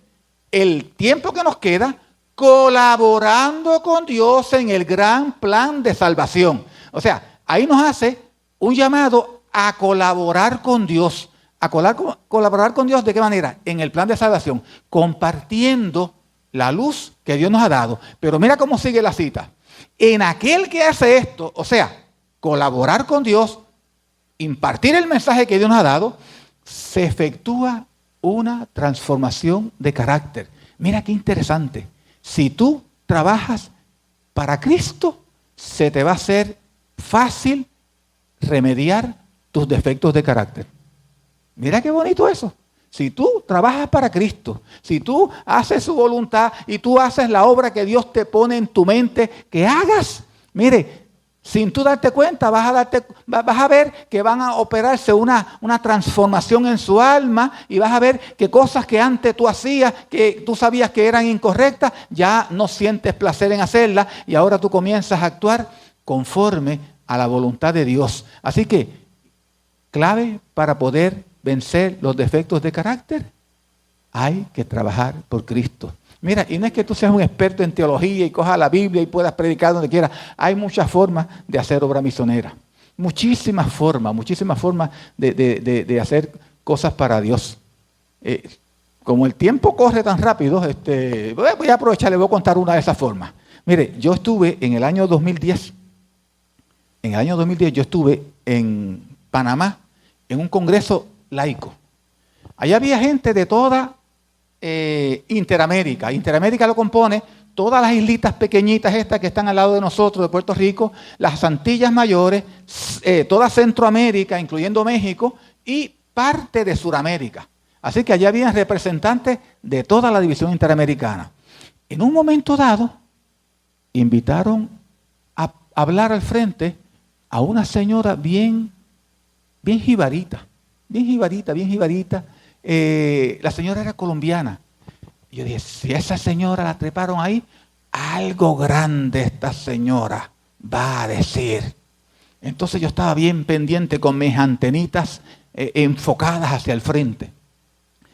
el tiempo que nos queda, colaborando con Dios en el gran plan de salvación. O sea, ahí nos hace un llamado a colaborar con Dios. ¿A colaborar con Dios de qué manera? En el plan de salvación, compartiendo la luz que Dios nos ha dado. Pero mira cómo sigue la cita. En aquel que hace esto, o sea, colaborar con Dios, impartir el mensaje que Dios nos ha dado, se efectúa una transformación de carácter. Mira qué interesante. Si tú trabajas para Cristo, se te va a hacer fácil remediar tus defectos de carácter. Mira qué bonito eso. Si tú trabajas para Cristo, si tú haces su voluntad y tú haces la obra que Dios te pone en tu mente que hagas, mire, sin tú darte cuenta, vas a ver que van a operarse una transformación en su alma y vas a ver que cosas que antes tú hacías, que tú sabías que eran incorrectas, ya no sientes placer en hacerlas y ahora tú comienzas a actuar conforme a la voluntad de Dios. Así que, clave para poder vencer los defectos de carácter, hay que trabajar por Cristo. Mira, y no es que tú seas un experto en teología y cojas la Biblia y puedas predicar donde quieras. Hay muchas formas de hacer obra misionera. Muchísimas formas de hacer cosas para Dios. Como el tiempo corre tan rápido, voy a aprovechar, le voy a contar una de esas formas. Mire, yo estuve en el año 2010. En el año 2010 yo estuve en Panamá en un congreso laico. Allá había gente de toda Interamérica. Interamérica lo compone todas las islitas pequeñitas estas que están al lado de nosotros, de Puerto Rico, las Antillas Mayores, toda Centroamérica, incluyendo México, y parte de Suramérica. Así que allá había representantes de toda la división interamericana. En un momento dado, invitaron a hablar al frente a una señora bien jibarita. La señora era colombiana. Y yo dije, si esa señora la treparon ahí, algo grande esta señora va a decir. Entonces yo estaba bien pendiente con mis antenitas enfocadas hacia el frente.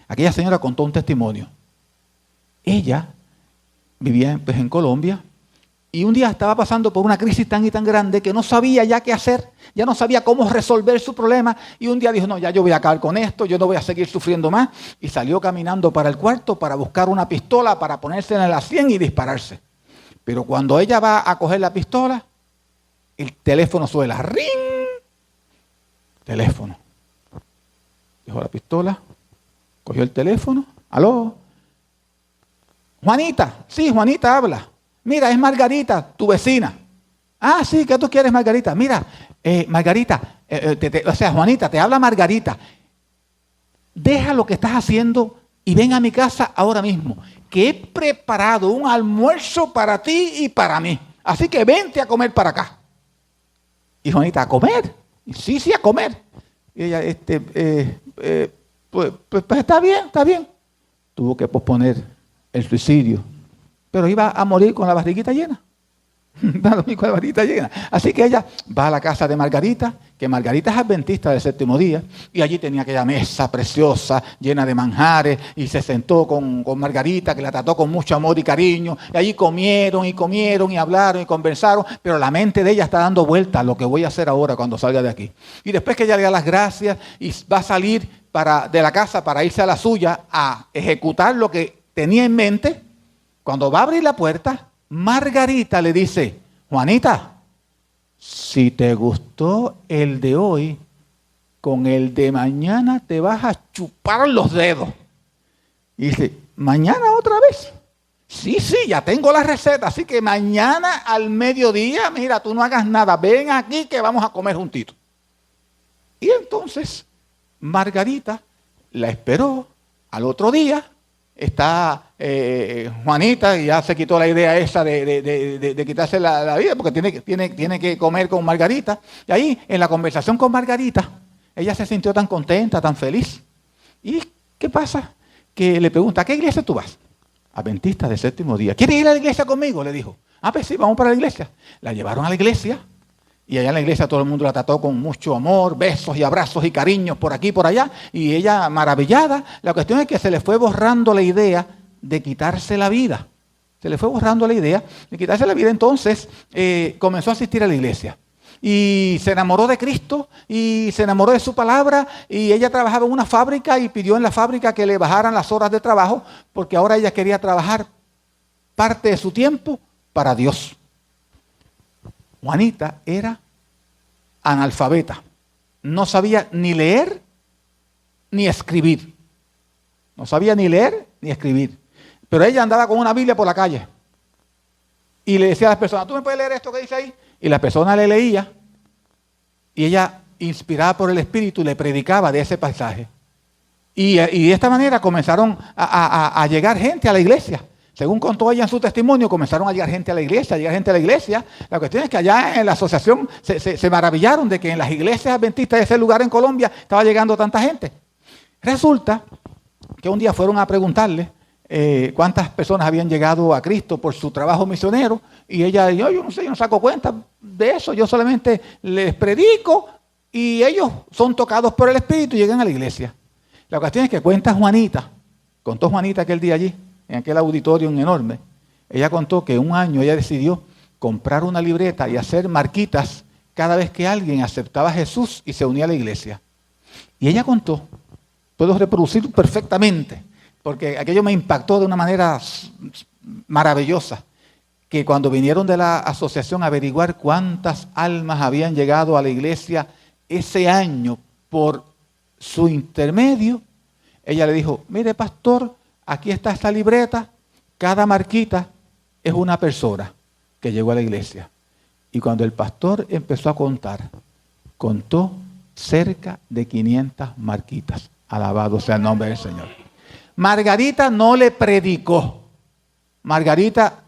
Aquella señora contó un testimonio. Ella vivía en Colombia y un día estaba pasando por una crisis tan y tan grande que no sabía ya qué hacer, ya no sabía cómo resolver su problema y un día dijo, no, ya yo voy a acabar con esto, yo no voy a seguir sufriendo más, y salió caminando para el cuarto para buscar una pistola para ponerse en la sien y dispararse. Pero cuando ella va a coger la pistola, el teléfono suena, ¡ring! Teléfono. Dejó la pistola, cogió el teléfono, ¿aló? Juanita, sí, Juanita habla. Mira, es Margarita, tu vecina. Ah, sí, ¿qué tú quieres, Margarita? Mira, Margarita, Juanita, te habla Margarita. Deja lo que estás haciendo y ven a mi casa ahora mismo, que he preparado un almuerzo para ti y para mí. Así que vente a comer para acá. Y Juanita, ¿a comer? Sí, a comer. Y ella, pues está bien. Tuvo que posponer el suicidio. Pero iba a morir con la barriguita llena. Así que ella va a la casa de Margarita, que Margarita es adventista del séptimo día, y allí tenía aquella mesa preciosa, llena de manjares, y se sentó con Margarita, que la trató con mucho amor y cariño, y allí comieron, y hablaron, y conversaron, pero la mente de ella está dando vueltas a lo que voy a hacer ahora cuando salga de aquí. Y después que ella le da las gracias, y va a salir de la casa para irse a la suya, a ejecutar lo que tenía en mente, cuando va a abrir la puerta, Margarita le dice, Juanita, si te gustó el de hoy, con el de mañana te vas a chupar los dedos. Y dice, ¿mañana otra vez? Sí, ya tengo la receta, así que mañana al mediodía, mira, tú no hagas nada, ven aquí que vamos a comer juntitos. Y entonces Margarita la esperó. Al otro día está Juanita, y ya se quitó la idea esa de quitarse la vida, porque tiene que comer con Margarita. Y ahí, en la conversación con Margarita, ella se sintió tan contenta, tan feliz. ¿Y qué pasa? Que le pregunta, ¿a qué iglesia tú vas? Adventista del séptimo día. ¿Quieres ir a la iglesia conmigo? Le dijo. Pues sí, vamos para la iglesia. La llevaron a la iglesia. Y allá en la iglesia todo el mundo la trató con mucho amor, besos y abrazos y cariños por aquí y por allá. Y ella maravillada. La cuestión es que se le fue borrando la idea de quitarse la vida. Se le fue borrando la idea de quitarse la vida. Entonces comenzó a asistir a la iglesia. Y se enamoró de Cristo y se enamoró de su palabra. Y ella trabajaba en una fábrica y pidió en la fábrica que le bajaran las horas de trabajo, porque ahora ella quería trabajar parte de su tiempo para Dios. Juanita era analfabeta, no sabía ni leer ni escribir. No sabía ni leer ni escribir. Pero ella andaba con una Biblia por la calle y le decía a las personas, ¿tú me puedes leer esto que dice ahí? Y la persona le leía y ella, inspirada por el Espíritu, le predicaba de ese pasaje. Y de esta manera comenzaron a llegar gente a la iglesia. Según contó ella en su testimonio, comenzaron a llegar gente a la iglesia, La cuestión es que allá en la asociación se maravillaron de que en las iglesias adventistas de ese lugar en Colombia estaba llegando tanta gente. Resulta que un día fueron a preguntarle cuántas personas habían llegado a Cristo por su trabajo misionero, y ella dijo, yo no sé, yo no saco cuenta de eso, yo solamente les predico y ellos son tocados por el Espíritu y llegan a la iglesia. La cuestión es que contó Juanita aquel día allí, en aquel auditorio enorme. Ella contó que un año ella decidió comprar una libreta y hacer marquitas cada vez que alguien aceptaba a Jesús y se unía a la iglesia. Y ella contó, puedo reproducir perfectamente, porque aquello me impactó de una manera maravillosa, que cuando vinieron de la asociación a averiguar cuántas almas habían llegado a la iglesia ese año por su intermedio, ella le dijo, mire pastor, aquí está esta libreta, cada marquita es una persona que llegó a la iglesia. Y cuando el pastor empezó a contar, contó cerca de 500 marquitas. Alabado sea el nombre del Señor. Margarita no le predicó. Margarita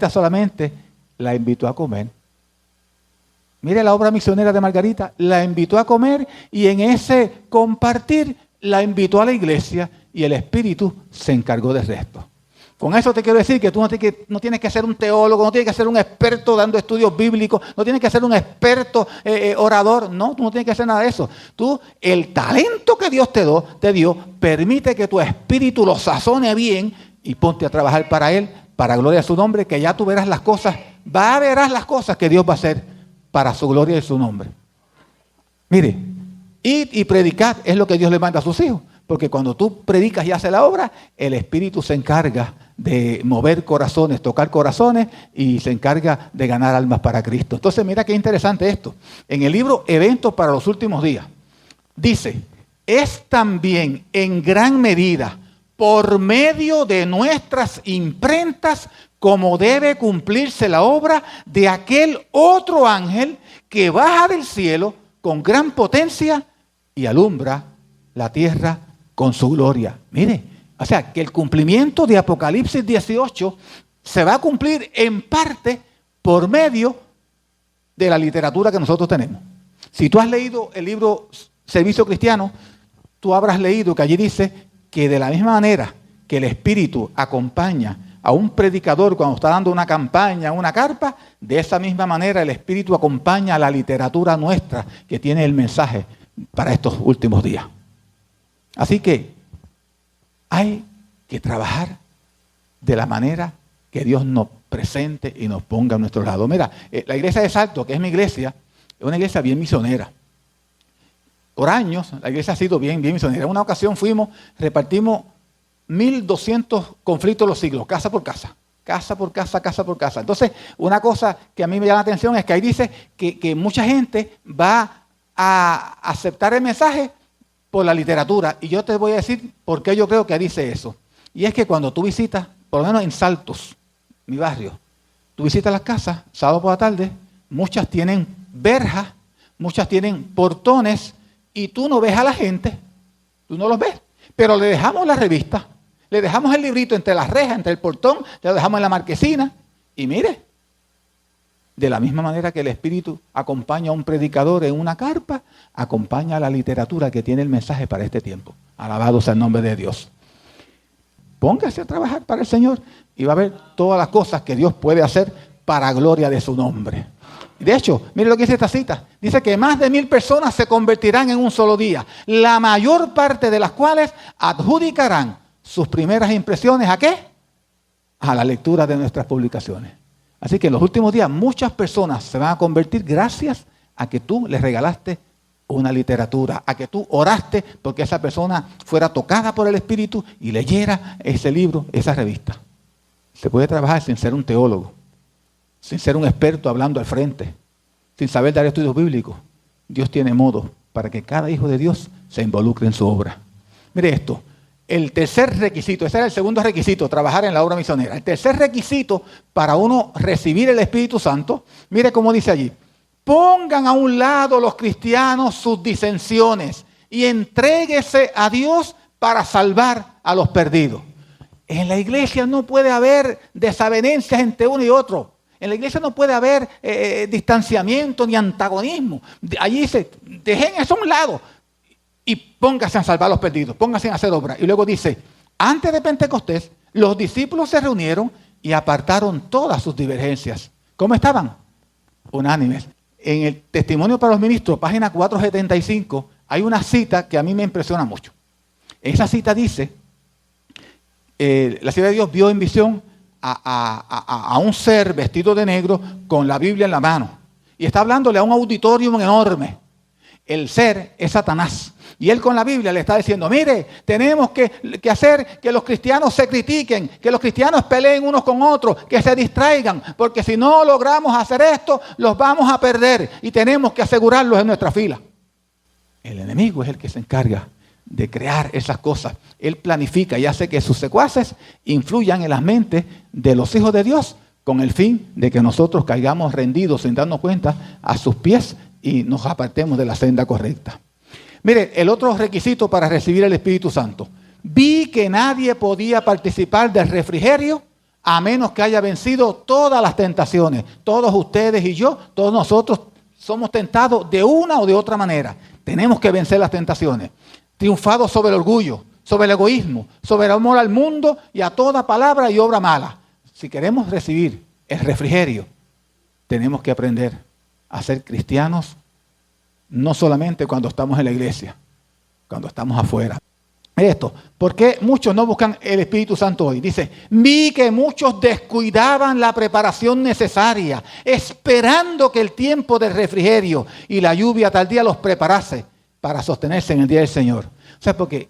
solamente la invitó a comer. Mire la obra misionera de Margarita, la invitó a comer y en ese compartir la invitó a la iglesia y el Espíritu se encargó del resto. Con eso te quiero decir que tú no tienes que ser un teólogo, no tienes que ser un experto dando estudios bíblicos, no tienes que ser un experto orador, no, tú no tienes que hacer nada de eso. Tú, el talento que Dios te dio, permite que tu espíritu lo sazone bien y ponte a trabajar para Él, para gloria de su nombre, que ya tú verás las cosas que Dios va a hacer para su gloria y su nombre. Mire, id y predicad es lo que Dios le manda a sus hijos. Porque cuando tú predicas y haces la obra, el Espíritu se encarga de mover corazones, tocar corazones y se encarga de ganar almas para Cristo. Entonces mira qué interesante esto. En el libro Eventos para los Últimos Días, dice, es también en gran medida por medio de nuestras imprentas como debe cumplirse la obra de aquel otro ángel que baja del cielo con gran potencia y alumbra la tierra con su gloria. Mire, o sea, que el cumplimiento de Apocalipsis 18 se va a cumplir en parte por medio de la literatura que nosotros tenemos. Si tú has leído el libro Servicio Cristiano, tú habrás leído que allí dice que de la misma manera que el Espíritu acompaña a un predicador cuando está dando una campaña, una carpa, de esa misma manera el Espíritu acompaña a la literatura nuestra que tiene el mensaje para estos últimos días. Así que hay que trabajar de la manera que Dios nos presente y nos ponga a nuestro lado. Mira, la iglesia de Salto, que es mi iglesia, es una iglesia bien misionera. Por años la iglesia ha sido bien misionera. En una ocasión repartimos 1,200 conflictos de los siglos, casa por casa. Casa por casa, casa por casa. Entonces, una cosa que a mí me llama la atención es que ahí dice que mucha gente va a aceptar el mensaje por la literatura. Y yo te voy a decir por qué yo creo que dice eso. Y es que cuando tú visitas, por lo menos en Saltos, mi barrio, tú visitas las casas, sábado por la tarde, muchas tienen verjas, muchas tienen portones, y tú no ves a la gente, tú no los ves, pero le dejamos la revista, le dejamos el librito entre las rejas, entre el portón, le lo dejamos en la marquesina, y mire, de la misma manera que el Espíritu acompaña a un predicador en una carpa, acompaña a la literatura que tiene el mensaje para este tiempo. Alabado sea el nombre de Dios. Póngase a trabajar para el Señor y va a ver todas las cosas que Dios puede hacer para gloria de su nombre. De hecho, mire lo que dice esta cita. Dice que más de 1000 personas se convertirán en un solo día, la mayor parte de las cuales adjudicarán sus primeras impresiones ¿a qué? A la lectura de nuestras publicaciones. Así que en los últimos días muchas personas se van a convertir gracias a que tú les regalaste una literatura, a que tú oraste porque esa persona fuera tocada por el Espíritu y leyera ese libro, esa revista. Se puede trabajar sin ser un teólogo, sin ser un experto hablando al frente, sin saber dar estudios bíblicos. Dios tiene modo para que cada hijo de Dios se involucre en su obra. Mire esto, el tercer requisito, ese era el segundo requisito, trabajar en la obra misionera. El tercer requisito para uno recibir el Espíritu Santo, mire cómo dice allí: pongan a un lado los cristianos sus disensiones y entréguese a Dios para salvar a los perdidos. En la iglesia no puede haber desavenencias entre uno y otro. En la iglesia no puede haber distanciamiento ni antagonismo. Allí dice, dejen eso a un lado y pónganse a salvar a los perdidos, pónganse a hacer obra. Y luego dice, antes de Pentecostés, los discípulos se reunieron y apartaron todas sus divergencias. ¿Cómo estaban? Unánimes. En el Testimonio para los Ministros, página 475, hay una cita que a mí me impresiona mucho. Esa cita dice, la ciudad de Dios vio en visión a un ser vestido de negro con la Biblia en la mano. Y está hablándole a un auditorium enorme. El ser es Satanás. Y él con la Biblia le está diciendo, mire, tenemos que hacer que los cristianos se critiquen, que los cristianos peleen unos con otros, que se distraigan, porque si no logramos hacer esto, los vamos a perder y tenemos que asegurarlos en nuestra fila. El enemigo es el que se encarga de crear esas cosas. Él planifica y hace que sus secuaces influyan en las mentes de los hijos de Dios con el fin de que nosotros caigamos rendidos sin darnos cuenta a sus pies y nos apartemos de la senda correcta. Mire, el otro requisito para recibir el Espíritu Santo. Vi que nadie podía participar del refrigerio a menos que haya vencido todas las tentaciones. Todos ustedes y yo, todos nosotros somos tentados de una o de otra manera. Tenemos que vencer las tentaciones. Triunfados sobre el orgullo, sobre el egoísmo, sobre el amor al mundo y a toda palabra y obra mala. Si queremos recibir el refrigerio, tenemos que aprender a ser cristianos no solamente cuando estamos en la iglesia, cuando estamos afuera. Esto, ¿por qué muchos no buscan el Espíritu Santo hoy? Dice, vi que muchos descuidaban la preparación necesaria, esperando que el tiempo del refrigerio y la lluvia tal día los preparase para sostenerse en el día del Señor. O sea, porque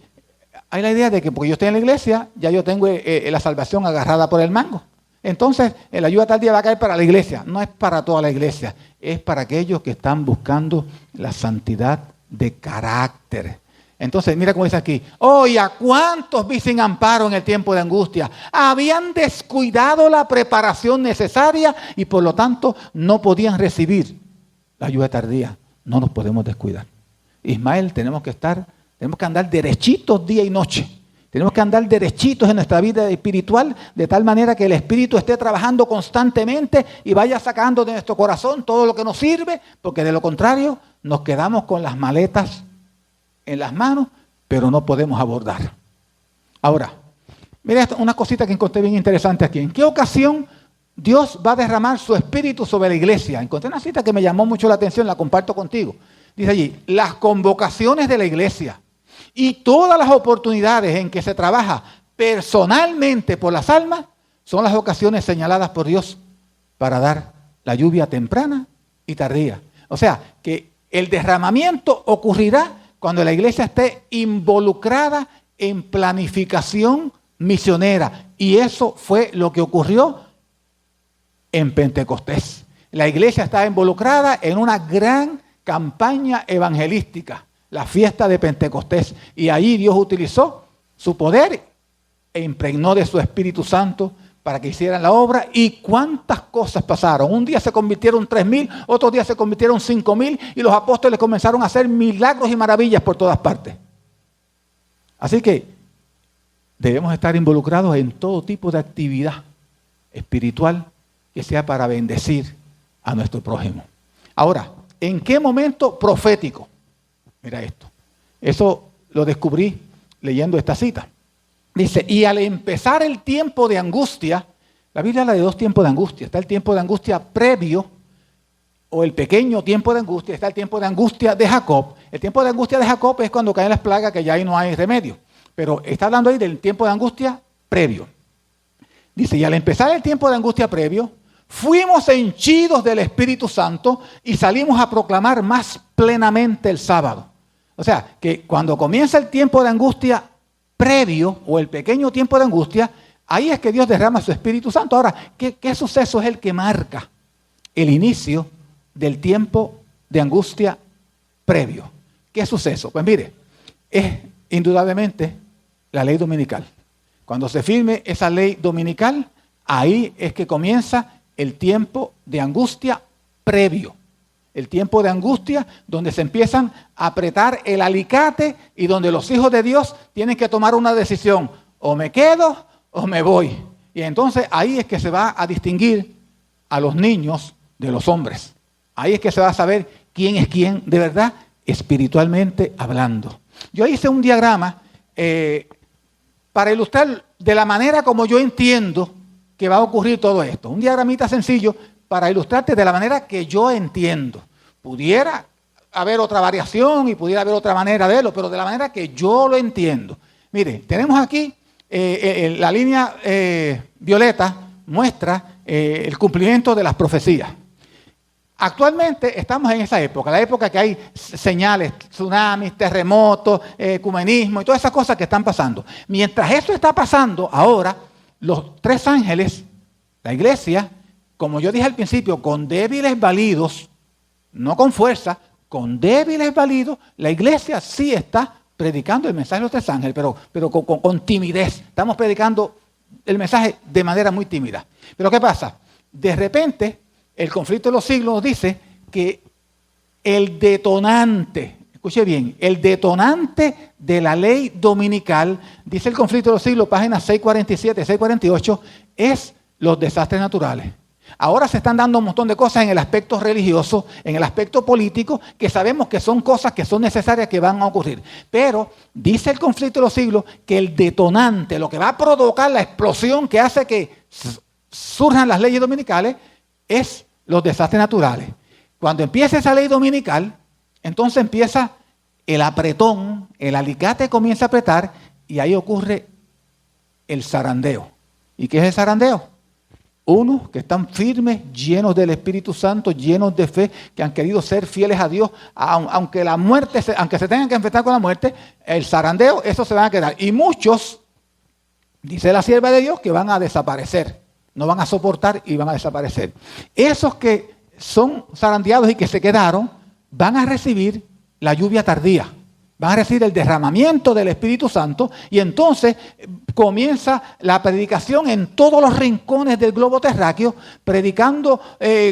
hay la idea de que porque yo estoy en la iglesia, ya yo tengo la salvación agarrada por el mango. Entonces, la ayuda tal día va a caer para la iglesia. No es para toda la iglesia, es para aquellos que están buscando la santidad de carácter. Entonces, mira cómo dice aquí. Oh, ¿y a cuántos vi sin amparo en el tiempo de angustia? Habían descuidado la preparación necesaria y por lo tanto no podían recibir la ayuda tardía. No nos podemos descuidar. Ismael, tenemos que andar derechitos día y noche. Tenemos que andar derechitos en nuestra vida espiritual de tal manera que el Espíritu esté trabajando constantemente y vaya sacando de nuestro corazón todo lo que nos sirve, porque de lo contrario nos quedamos con las maletas en las manos, pero no podemos abordar. Ahora, mira una cosita que encontré bien interesante aquí. ¿En qué ocasión Dios va a derramar su Espíritu sobre la iglesia? Encontré una cita que me llamó mucho la atención, la comparto contigo. Dice allí, las convocaciones de la iglesia y todas las oportunidades en que se trabaja personalmente por las almas son las ocasiones señaladas por Dios para dar la lluvia temprana y tardía. O sea, que el derramamiento ocurrirá cuando la iglesia esté involucrada en planificación misionera. Y eso fue lo que ocurrió en Pentecostés. La iglesia estaba involucrada en una gran campaña evangelística, la fiesta de Pentecostés. Y ahí Dios utilizó su poder e impregnó de su Espíritu Santo para que hicieran la obra. ¿Y cuántas cosas pasaron? Un día se convirtieron 3,000, otro día se convirtieron 5,000 y los apóstoles comenzaron a hacer milagros y maravillas por todas partes. Así que debemos estar involucrados en todo tipo de actividad espiritual que sea para bendecir a nuestro prójimo. Ahora, ¿en qué momento profético? Mira esto. Eso lo descubrí leyendo esta cita. Dice, y al empezar el tiempo de angustia, la Biblia habla de 2 tiempos de angustia. Está el tiempo de angustia previo, o el pequeño tiempo de angustia, está el tiempo de angustia de Jacob. El tiempo de angustia de Jacob es cuando caen las plagas, que ya ahí no hay remedio. Pero está hablando ahí del tiempo de angustia previo. Dice, y al empezar el tiempo de angustia previo, fuimos henchidos del Espíritu Santo y salimos a proclamar más plenamente el sábado. O sea, que cuando comienza el tiempo de angustia previo, o el pequeño tiempo de angustia, ahí es que Dios derrama su Espíritu Santo. Ahora, ¿qué suceso es el que marca el inicio del tiempo de angustia previo? ¿Qué suceso? Pues mire, es indudablemente la ley dominical. Cuando se firme esa ley dominical, ahí es que comienza el tiempo de angustia previo. El tiempo de angustia donde se empiezan a apretar el alicate y donde los hijos de Dios tienen que tomar una decisión. O me quedo o me voy. Y entonces ahí es que se va a distinguir a los niños de los hombres. Ahí es que se va a saber quién es quién de verdad, espiritualmente hablando. Yo hice un diagrama para ilustrar de la manera como yo entiendo que va a ocurrir todo esto. Un diagramita sencillo para ilustrarte de la manera que yo entiendo. Pudiera haber otra variación y pudiera haber otra manera de verlo, pero de la manera que yo lo entiendo. Mire, tenemos aquí la línea violeta muestra el cumplimiento de las profecías. Actualmente estamos en esa época, la época que hay señales, tsunamis, terremotos, ecumenismo y todas esas cosas que están pasando. Mientras esto está pasando ahora, los 3 ángeles, la iglesia, como yo dije al principio, con débiles validos, no con fuerza, con débiles validos, la iglesia sí está predicando el mensaje de los 3 ángeles, pero con timidez. Estamos predicando el mensaje de manera muy tímida. Pero ¿qué pasa? De repente, el conflicto de los siglos nos dice que el detonante, escuche bien, el detonante de la ley dominical, dice el conflicto de los siglos, páginas 647, 648, es los desastres naturales. Ahora se están dando un montón de cosas en el aspecto religioso, en el aspecto político, que sabemos que son cosas que son necesarias que van a ocurrir. Pero dice el conflicto de los siglos que el detonante, lo que va a provocar la explosión que hace que surjan las leyes dominicales, es los desastres naturales. Cuando empieza esa ley dominical, entonces empieza el apretón, el alicate comienza a apretar y ahí ocurre el zarandeo. ¿Y qué es el zarandeo? Unos que están firmes, llenos del Espíritu Santo, llenos de fe, que han querido ser fieles a Dios, aunque la muerte, aunque se tengan que enfrentar con la muerte, el zarandeo, eso se van a quedar. Y muchos, dice la sierva de Dios, que van a desaparecer, no van a soportar y van a desaparecer. Esos que son zarandeados y que se quedaron, van a recibir la lluvia tardía. Van a recibir el derramamiento del Espíritu Santo y entonces comienza la predicación en todos los rincones del globo terráqueo, predicando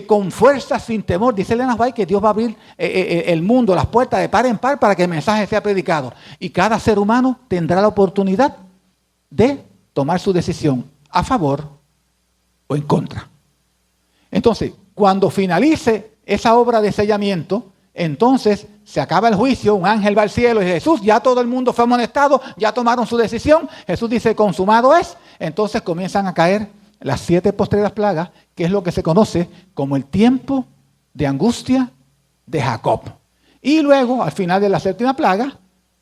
con fuerza, sin temor. Dice Elena White que Dios va a abrir el mundo, las puertas de par en par para que el mensaje sea predicado. Y cada ser humano tendrá la oportunidad de tomar su decisión a favor o en contra. Entonces, cuando finalice esa obra de sellamiento, entonces se acaba el juicio, un ángel va al cielo y dice, Jesús, ya todo el mundo fue amonestado, ya tomaron su decisión, Jesús dice, consumado es. Entonces comienzan a caer las 7 postreras plagas, que es lo que se conoce como el tiempo de angustia de Jacob. Y luego, al final de la 7ª plaga,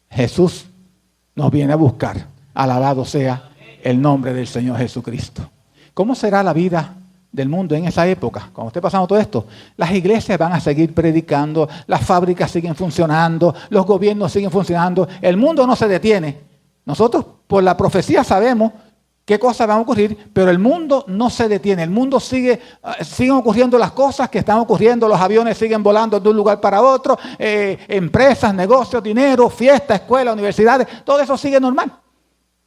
Jesús nos viene a buscar. Alabado sea el nombre del Señor Jesucristo. ¿Cómo será la vida del mundo en esa época? Cuando esté pasando todo esto, las iglesias van a seguir predicando, las fábricas siguen funcionando, los gobiernos siguen funcionando, el mundo no se detiene. Nosotros por la profecía sabemos qué cosas van a ocurrir, pero el mundo no se detiene, el mundo siguen ocurriendo las cosas que están ocurriendo, los aviones siguen volando de un lugar para otro, empresas, negocios, dinero, fiestas, escuelas, universidades, todo eso sigue normal.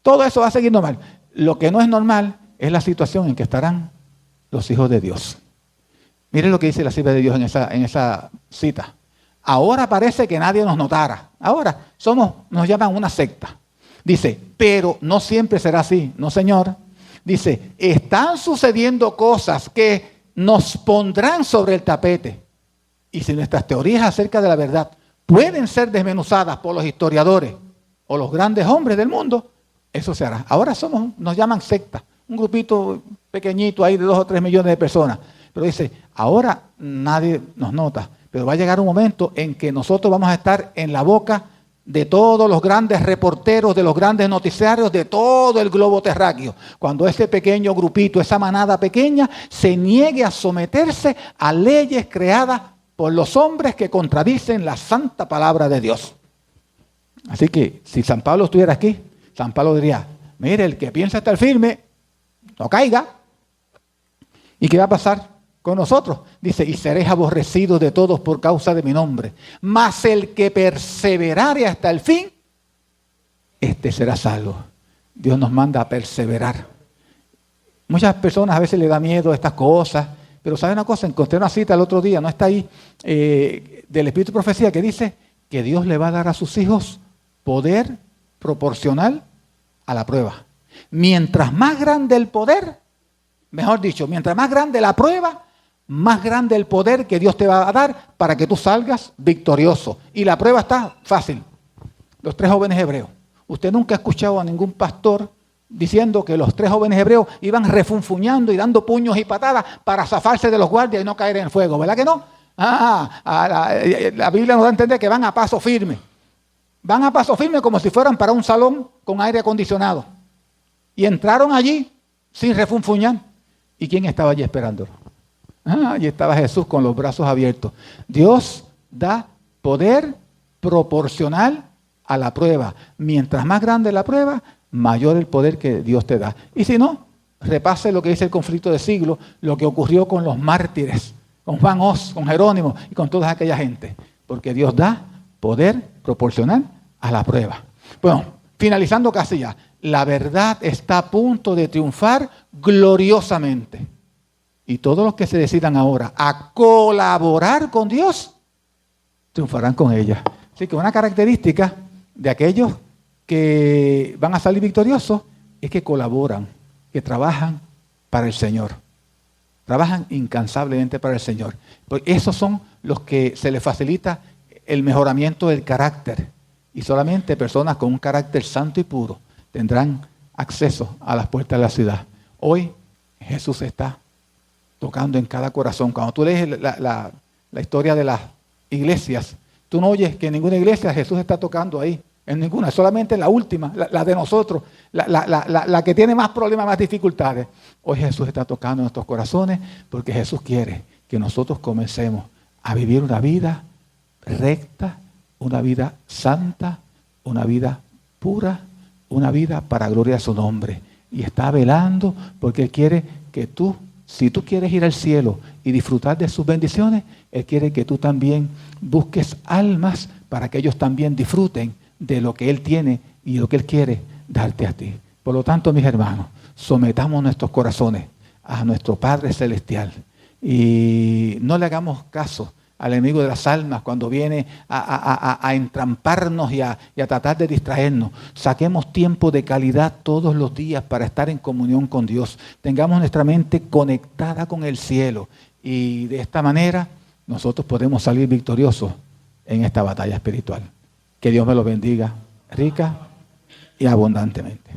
Todo eso va a seguir normal. Lo que no es normal es la situación en que estarán los hijos de Dios. Miren lo que dice la cita de Dios en esa cita. Ahora parece que nadie nos notara. Ahora nos llaman una secta. Dice, pero no siempre será así. No, Señor. Dice, están sucediendo cosas que nos pondrán sobre el tapete. Y si nuestras teorías acerca de la verdad pueden ser desmenuzadas por los historiadores o los grandes hombres del mundo, eso se hará. Ahora nos llaman secta. Un grupito pequeñito ahí de 2 o 3 millones de personas. Pero dice, ahora nadie nos nota. Pero va a llegar un momento en que nosotros vamos a estar en la boca de todos los grandes reporteros, de los grandes noticiarios, de todo el globo terráqueo. Cuando ese pequeño grupito, esa manada pequeña, se niegue a someterse a leyes creadas por los hombres que contradicen la santa palabra de Dios. Así que, si San Pablo estuviera aquí, San Pablo diría, mire, el que piensa estar firme, no caiga. ¿Y qué va a pasar con nosotros? Dice, y seréis aborrecidos de todos por causa de mi nombre. Mas el que perseverare hasta el fin, este será salvo. Dios nos manda a perseverar. Muchas personas a veces le da miedo a estas cosas, pero ¿sabe una cosa? Encontré una cita el otro día, no está ahí, del Espíritu de Profecía, que dice que Dios le va a dar a sus hijos poder proporcional a la prueba. Mientras más grande el poder, mejor dicho, mientras más grande la prueba, más grande el poder que Dios te va a dar para que tú salgas victorioso. Y la prueba está fácil. Los 3 jóvenes hebreos. Usted nunca ha escuchado a ningún pastor diciendo que los 3 jóvenes hebreos iban refunfuñando y dando puños y patadas para zafarse de los guardias y no caer en el fuego. ¿Verdad que no? La Biblia nos da a entender que van a paso firme. Van a paso firme como si fueran para un salón con aire acondicionado. Y entraron allí sin refunfuñar. ¿Y quién estaba allí esperándolo? Allí estaba Jesús con los brazos abiertos. Dios da poder proporcional a la prueba. Mientras más grande la prueba, mayor el poder que Dios te da. Y si no, repase lo que dice el conflicto de siglos, lo que ocurrió con los mártires, con Juan Hos, con Jerónimo y con toda aquella gente. Porque Dios da poder proporcional a la prueba. Bueno, finalizando casi ya. La verdad está a punto de triunfar gloriosamente. Y todos los que se decidan ahora a colaborar con Dios, triunfarán con ella. Así que una característica de aquellos que van a salir victoriosos es que colaboran, que trabajan para el Señor. Trabajan incansablemente para el Señor. Pues esos son los que se les facilita el mejoramiento del carácter. Y solamente personas con un carácter santo y puro tendrán acceso a las puertas de la ciudad. Hoy Jesús está tocando en cada corazón. Cuando tú lees la historia de las iglesias, tú no oyes que en ninguna iglesia Jesús está tocando ahí. En ninguna, solamente en la última, la de nosotros, la que tiene más problemas, más dificultades. Hoy Jesús está tocando en nuestros corazones porque Jesús quiere que nosotros comencemos a vivir una vida recta, una vida santa, una vida pura, una vida para gloria de su nombre. Y está velando porque Él quiere que tú, si tú quieres ir al cielo y disfrutar de sus bendiciones, Él quiere que tú también busques almas para que ellos también disfruten de lo que Él tiene y lo que Él quiere darte a ti. Por lo tanto, mis hermanos, sometamos nuestros corazones a nuestro Padre Celestial y no le hagamos caso al enemigo de las almas cuando viene a entramparnos y a tratar de distraernos. Saquemos tiempo de calidad todos los días para estar en comunión con Dios. Tengamos nuestra mente conectada con el cielo y de esta manera nosotros podemos salir victoriosos en esta batalla espiritual. Que Dios me lo bendiga rica y abundantemente.